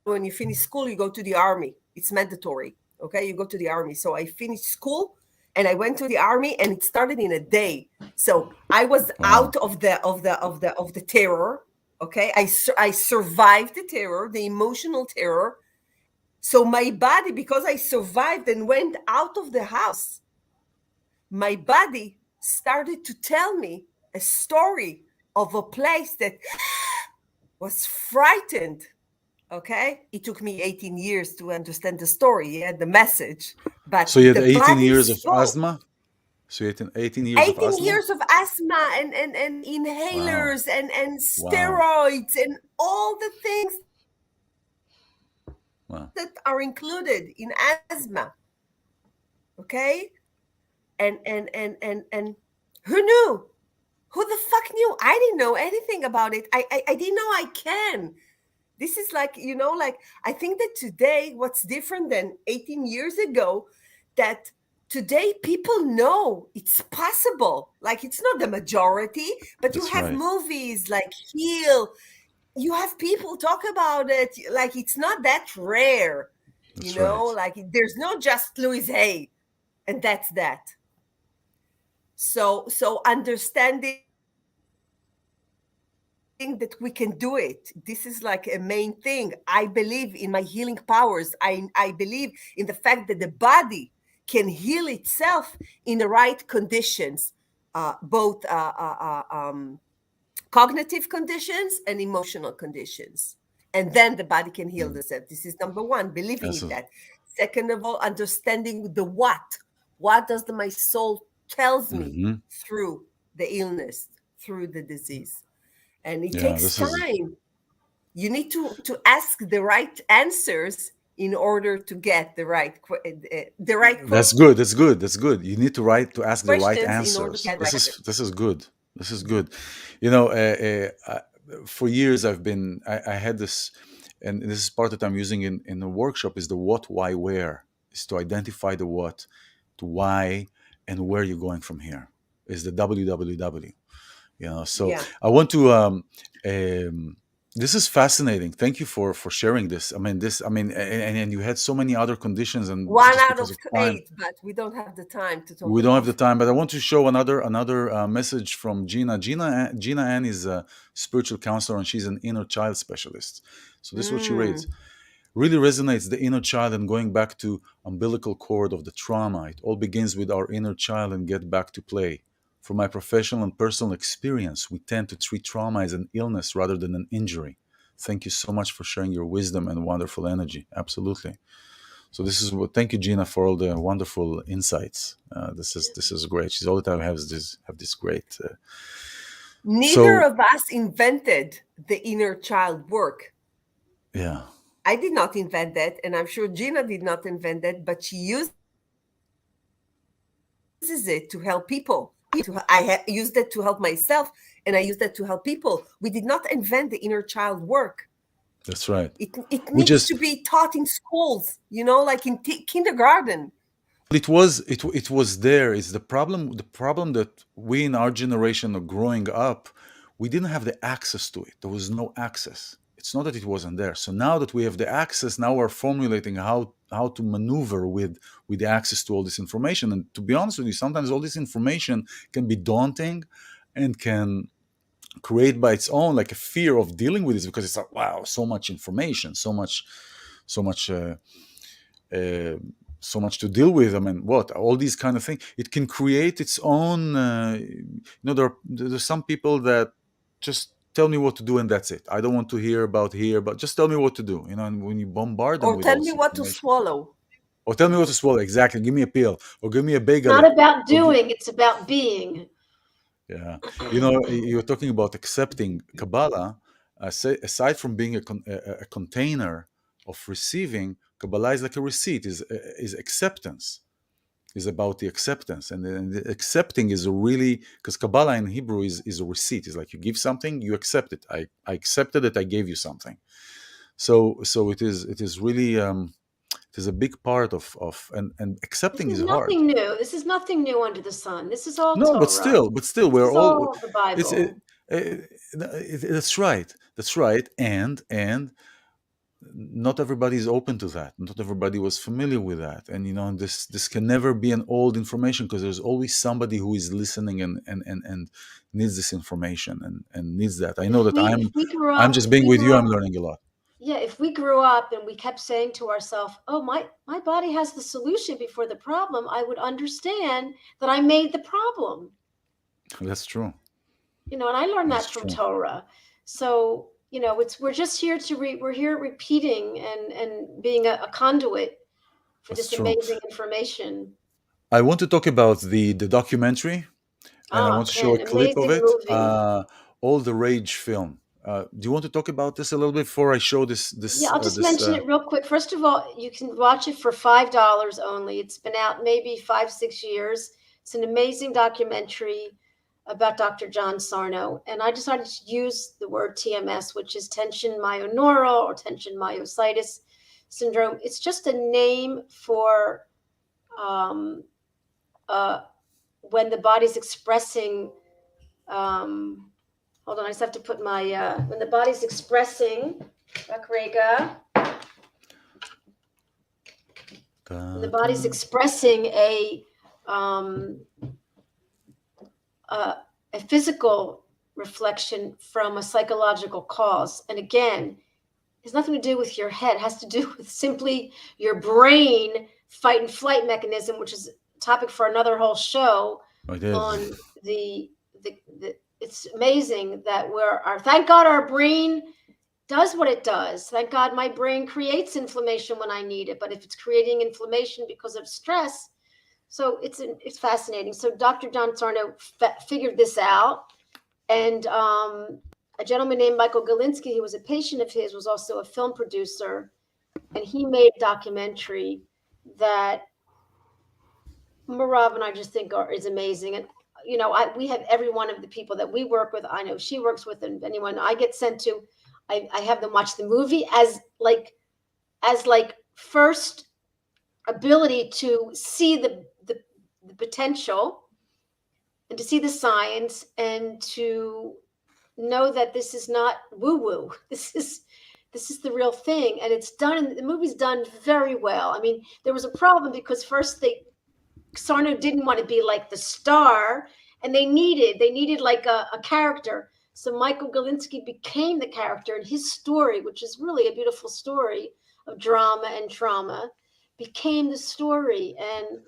when you finish school, you go to the army. It's mandatory. Okay, you go to the army. So I finished school and I went to the army, and it started in a day. So I was out of the terror. Okay, I survived the terror, the emotional terror. So my body, because I survived and went out of the house, my body started to tell me a story of a place that was frightened. Okay, it took me 18 years to understand the story, the message. But so you had the 18 body years of spoke. asthma? So you had 18 years of 18 asthma? years of asthma and inhalers and steroids and all the things that are included in asthma. Okay, and who knew? Who the fuck knew? I didn't know anything about it. I didn't know I can. This is like, like, I think that today, what's different than 18 years ago, that today people know it's possible. Like, it's not the majority, but you have movies like Heal. You have people talk about it. Like, it's not that rare, like there's not just Louise Hay, and that's that. So understanding that we can do it. This is like a main thing. I believe in my healing powers. I believe in the fact that the body can heal itself in the right conditions, both cognitive conditions and emotional conditions. And then the body can heal itself. This is number one, believing in that. Second of all, understanding the what. What does my soul tells me through the illness, through the disease. And it takes time. You need to ask the right answers in order to get the right That's good. That's good. That's good. You need to ask the right questions in order answers. to get This is good. This is good. For years I had this, and this is part that I'm using in the workshop, is the what, why, where. Is to identify the what, to why, and where you're going from here. Is the www. So Yeah. I want to this is fascinating. Thank you for sharing this. And you had so many other conditions, and One just out because of of time, eight, but we don't have the time to talk we don't have about. the time. But I want to show another message from Gina. Gina Ann is a spiritual counselor, and she's an inner child specialist. So this is what she reads. Really resonates, the inner child and going back to umbilical cord of the trauma. It all begins with our inner child and get back to play. From my professional and personal experience, we tend to treat trauma as an illness rather than an injury. Thank you so much for sharing your wisdom and wonderful energy. Absolutely. So this is what. Thank you, Gina, for all the wonderful insights. This is great. She's all the time have this great. Neither So of us invented the inner child work. yeah, I did not invent that, and I'm sure Gina did not invent that, but she uses it to help people. I used it to help myself, and I used it to help people. We did not invent the inner child work. that's right. It We needs just to be taught in schools, like in kindergarten. it was there. Is the problem that we in our generation of growing up, we didn't have the access to it. There was no access. It's not that it wasn't there. So now that we have the access, now we're formulating how to maneuver with the access to all this information. And to be honest with you, sometimes all this information can be daunting and can create by its own like a fear of dealing with this, because it's like, wow, so much information, so much uh, so much to deal with. I mean, what all these kind of things, it can create its own. There's some people that just tell me what to do and that's it. I don't want to hear about here, but just tell me what to do. And when you bombard them Or with all tell me this what to information, swallow. or tell me what to swallow, exactly, give me a pill, or give me a Not bagel, about or doing, it's about being. yeah. You're talking about accepting Kabbalah. Aside from being a container of receiving, Kabbalah is like a receipt, is acceptance, is about the acceptance. And the accepting is a really, because Kabbalah in Hebrew is a receipt. It's like you give something, you accept it. I accepted it, I gave you something. So it is really it is a big part of and This accepting is is hard. nothing new. This is nothing new under the sun. This is all No, but Torah. still, This we're is all. all the It's it, Bible. that's right. That's right. And not everybody is open to that. Not everybody was familiar with that. And this can never be an old information, because there's always somebody who is listening and needs this information and needs that. I know If that we I'm if we grew I'm up, just if being we with you. grew I'm up, learning a lot. yeah, if we grew up and we kept saying to ourselves, "Oh, my body has the solution before the problem," I would understand that I made the problem. That's true. And I learned That's that from true. Torah. So, we're just here we're here repeating and being a conduit for That's this true. amazing information. I want to talk about the documentary, and I want to show a Ken, clip of amazing it. movie. All the Rage film. Do you want to talk about this a little bit before I show this Yeah, this I'll uh, just this? mention it real quick. First of all, you can watch it for $5 only. It's been out maybe 5, 6 years. It's an amazing documentary about Dr. John Sarno. And I decided to use the word TMS, which is tension myoneural or tension myositis syndrome. It's just a name for um, when the body's expressing. Hold on, I just have to put my when the body's expressing. Rega. The body's expressing um, a physical reflection from a psychological cause. And again, it has nothing to do with your head. It has to do with simply your brain fight and flight mechanism, which is a topic for another whole show. It is. On the it's amazing that thank God our brain does what it does. Thank God my brain creates inflammation when I need it. But if it's creating inflammation because of stress, so it's fascinating. So Dr. John Sarno figured this out. And a gentleman named Michael Galinsky, who was a patient of his, was also a film producer. And he made a documentary that Meirav and I just think is amazing. And we have every one of the people that we work with. I know she works with, and anyone I get sent to, I have them watch the movie as first ability to see the potential and to see the science and to know that this is not woo-woo. This is the real thing. And it's done, the movie's done very well. I mean, there was a problem because first Sarno didn't want to be like the star, and they needed like a character. So Michael Galinsky became the character, and his story, which is really a beautiful story of drama and trauma, became the story. And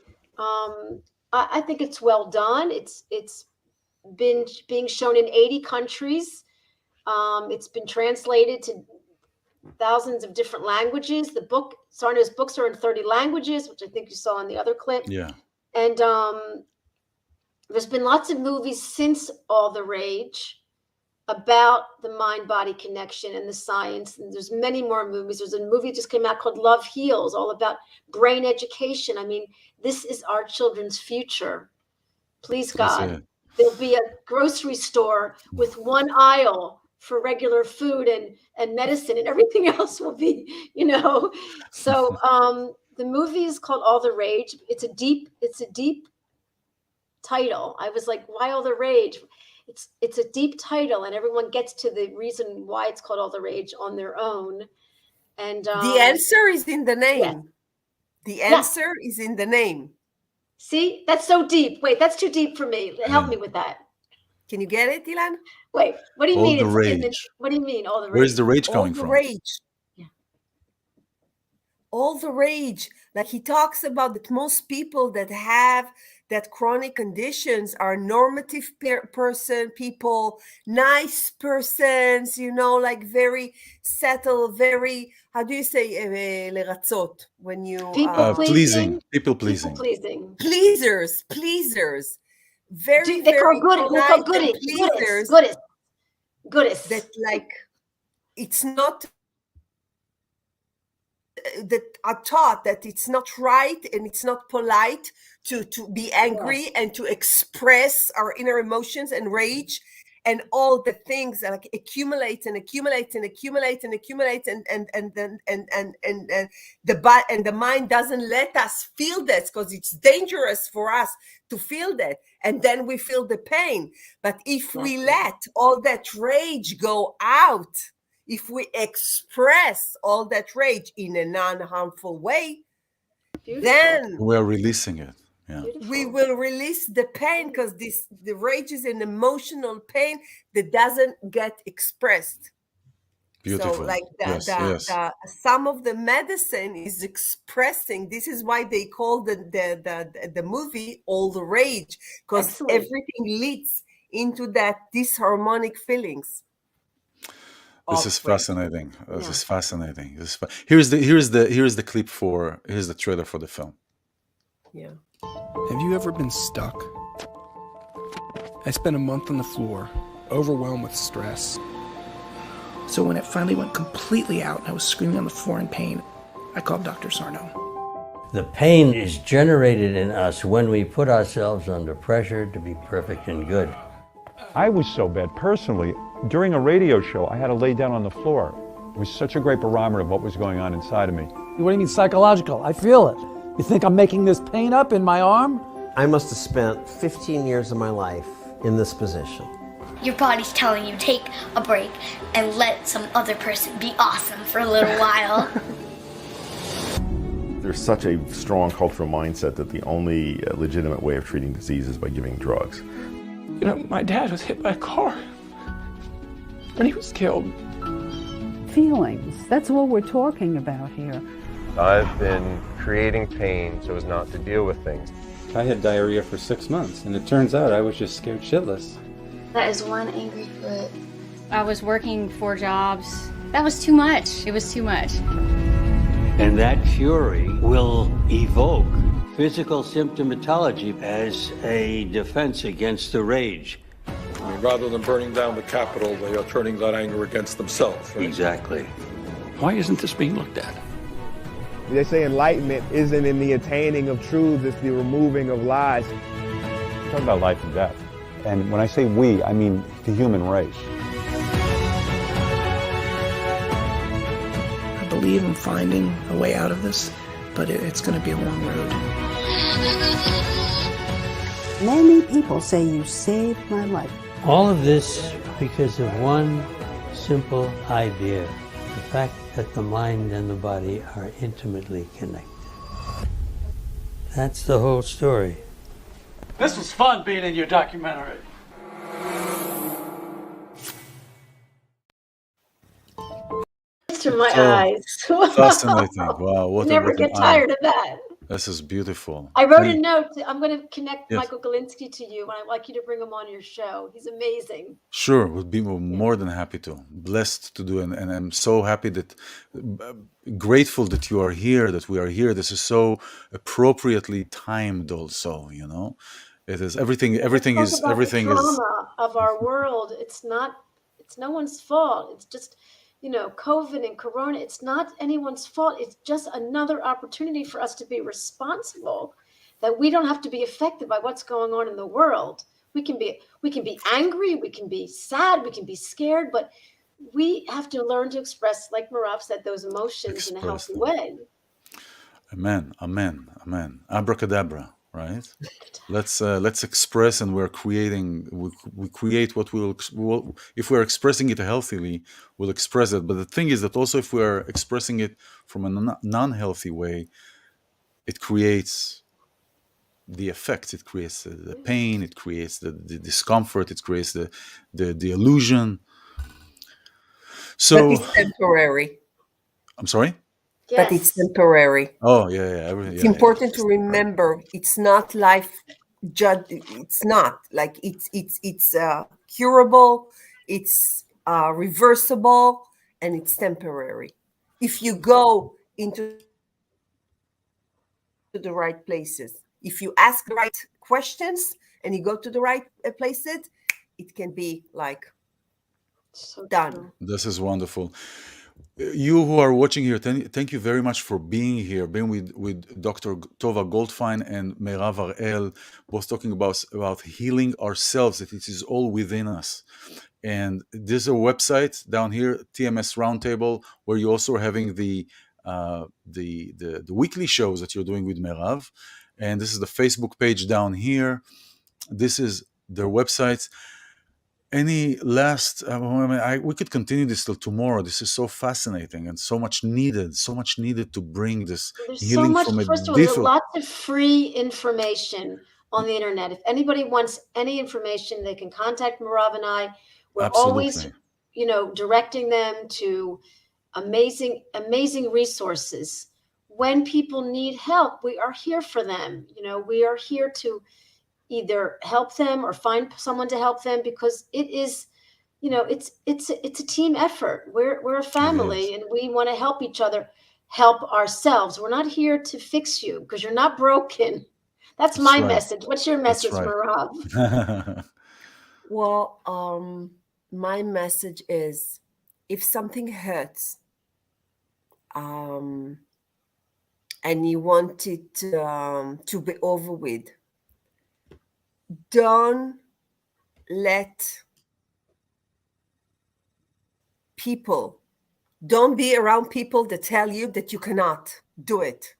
I think it's well done. It's been being shown in 80 countries. It's been translated to thousands of different languages. Sarno's books are in 30 languages, which I think you saw in the other clip. Yeah. And there's been lots of movies since All the Rage about the mind-body connection and the science. And there's many more movies. There's a movie that just came out called Love Heals, all about brain education. I mean, this is our children's future. Please, God. There'll be a grocery store with one aisle for regular food and medicine, and everything else will be, So the movie is called All the Rage. It's a deep title. I was like, why All the Rage? It's a deep title, and everyone gets to the reason why it's called All the Rage on their own. And the answer is in the name. Yeah. The answer is in the name. See, that's so deep. Wait, that's too deep for me. Help me with that. Can you get it, Ilan? Wait, what do you mean? All the rage. What do you mean, all the rage? Where's the rage coming from? All the rage. Yeah. All the rage. Like he talks about that most people that have that chronic conditions are normative people, nice persons, like very settled, very, how do you say, leratzot, when you... People pleasing. People pleasing. Pleasers. Very, they very call goodies. That like, it's not... that are taught that it's not right and it's not polite to be angry and to express our inner emotions and rage and all the things that like accumulate and the mind doesn't let us feel that because it's dangerous for us to feel that, and then we feel the pain. But if we let all that rage go out, if we express all that rage in a non-harmful way, then we're releasing it. Yeah. We will release the pain, because the rage is an emotional pain that doesn't get expressed. Beautiful. So like some of the medicine is expressing. This is why they call the movie All the Rage, because everything leads into that disharmonic feelings. This is fascinating. This is fascinating. Here's the clip here's the trailer for the film. Yeah. Have you ever been stuck? I spent a month on the floor, overwhelmed with stress. So when it finally went completely out and I was screaming on the floor in pain, I called Dr. Sarno. The pain is generated in us when we put ourselves under pressure to be perfect and good. I was so bad personally. During a radio show, I had to lay down on the floor. It was such a great barometer of what was going on inside of me. What do you mean psychological? I feel it. You think I'm making this pain up in my arm? I must have spent 15 years of my life in this position. Your body's telling you take a break and let some other person be awesome for a little while. There's such a strong cultural mindset that the only legitimate way of treating disease is by giving drugs. My dad was hit by a car and he was killed. Feelings, that's what we're talking about here. I've been creating pain so as not to deal with things. I had diarrhea for 6 months, and it turns out I was just scared shitless. That is one angry foot. I was working 4 jobs. That was too much. It was too much. And that fury will evoke physical symptomatology as a defense against the rage. I mean, rather than burning down the Capitol, they are turning that anger against themselves. Right? Exactly. Why isn't this being looked at? They say enlightenment isn't in the attaining of truth, it's the removing of lies. We talk about life and death. And when I say we, I mean the human race. I believe in finding a way out of this, but it's going to be a long road. Many people say you saved my life. All of this because of one simple idea, the fact that the mind and the body are intimately connected. That's the whole story. This was fun being in your documentary. To my So eyes. fascinating. Wow, what Never an get eye. tired of that. This is beautiful. I wrote a note. I'm going to connect Yes. Michael Galinsky to you, and I'd like you to bring him on your show. He's amazing. Sure, would be more than happy to. Blessed to do, and I'm so happy that, grateful that you are here, that we are here. This is so appropriately timed, also. You know, it is everything. Everything Let's is talk about everything the is. trauma of our world. It's no one's fault. It's just, COVID and Corona. It's not anyone's fault. It's just another opportunity for us to be responsible. That we don't have to be affected by what's going on in the world. We can be angry, we can be sad, we can be scared, but we have to learn to express, like Meirav said, those emotions in a healthy way. Amen, amen, amen. Abracadabra, right? Let's express, and we're creating. We create what we'll. If we're expressing it healthily, we'll express it. But the thing is that also, if we're expressing it from a non-healthy way, it creates the effects. It creates the pain. It creates the discomfort. It creates the illusion. So, but it's temporary. I'm sorry. Yes. But it's temporary. Oh yeah. It's important to remember. It's not life. It's not like it's curable. It's reversible, and it's temporary. If you go into the right places, if you ask the right questions, and you go to the right places, it can be like done. This is wonderful. You who are watching here, thank you very much for being here, being with Dr. Tovah Goldfine and Meirav Harel, both talking about healing ourselves, that it is all within us. And there's a website down here, TMS Roundtable, where you're also having the weekly shows that you're doing with Meirav. And this is the Facebook page down here. This is their websites. Any last? We could continue this till tomorrow. This is so fascinating and so much needed to bring this healing from a First of all, there's lots of free information on the internet. If anybody wants any information, they can contact Meirav and I. We're always, directing them to amazing resources. When people need help, we are here for them. We are here to either help them or find someone to help them, because it is, it's a team effort. We're a family, and we want to help each other, help ourselves. We're not here to fix you, because you're not broken. That's my message. What's your message, Meirav? Well, my message is, if something hurts, and you want it to be over with, don't be around people that tell you that you cannot do it,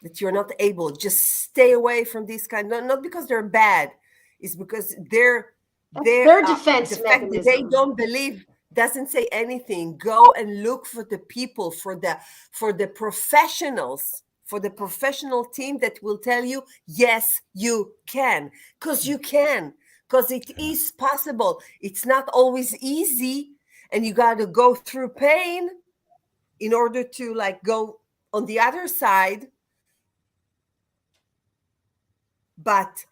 that you're not able. Just stay away from this kind. Not because they're bad, it's because their defense the fact that they don't believe doesn't say anything. Go and look for the people, for the professionals, for the professional team that will tell you, yes, you can, because you can, because it is possible. It's not always easy, and you got to go through pain in order to go on the other side. But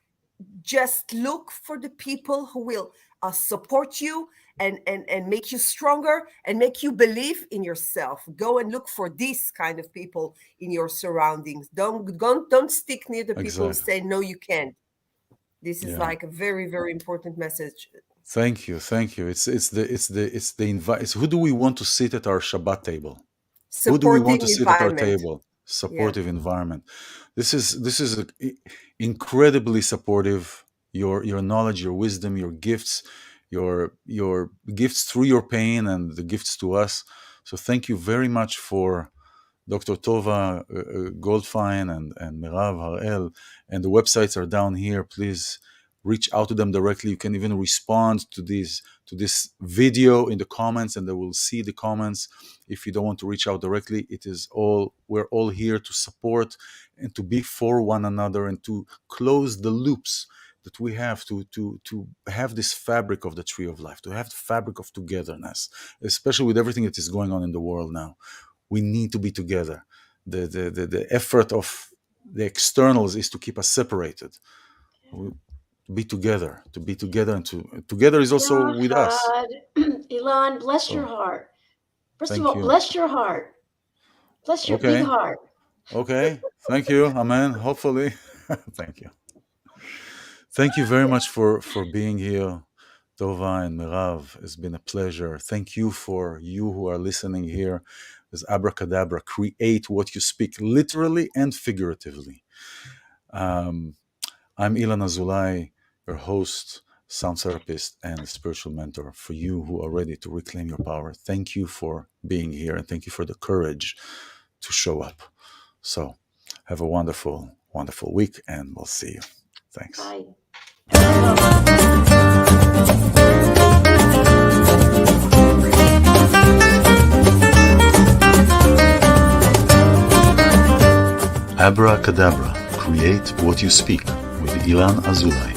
just look for the people who will support you and make you stronger and make you believe in yourself. Go and look for these kind of people in your surroundings. Don't stick near the people who say no, you can't. This is like a very, very important message. Thank you. It's who do we want to sit at our Shabbat table? Who do we want to sit at our table? Supportive environment. This is incredibly supportive. Your knowledge, your wisdom, your gifts, your gifts through your pain, and the gifts to us. So thank you very much for Dr. Tovah Goldfine and Meirav Harel, and the websites are down here. Please reach out to them directly. You can even respond to this video in the comments, and they will see the comments. If you don't want to reach out directly, we're all here to support and to be for one another and to close the loops that we have to have this fabric of the tree of life, to have the fabric of togetherness, especially with everything that is going on in the world now. We need to be together. The effort of the externals is to keep us separated. To be together, and together is also with us. Ilan, bless your heart. First of all, you. bless your heart. Bless your big heart. Okay, thank you. Amen. Hopefully. Thank you. Thank you very much for being here, Tovah and Meirav. It's been a pleasure. Thank you for you who are listening here. As abracadabra, create what you speak, literally and figuratively. I'm Ilan Azoulai, your host, sound therapist, and spiritual mentor. For you who are ready to reclaim your power, thank you for being here, and thank you for the courage to show up. So have a wonderful, wonderful week, and we'll see you. Thanks. Bye. Abracadabra, create what you speak with Ilan Azoulai.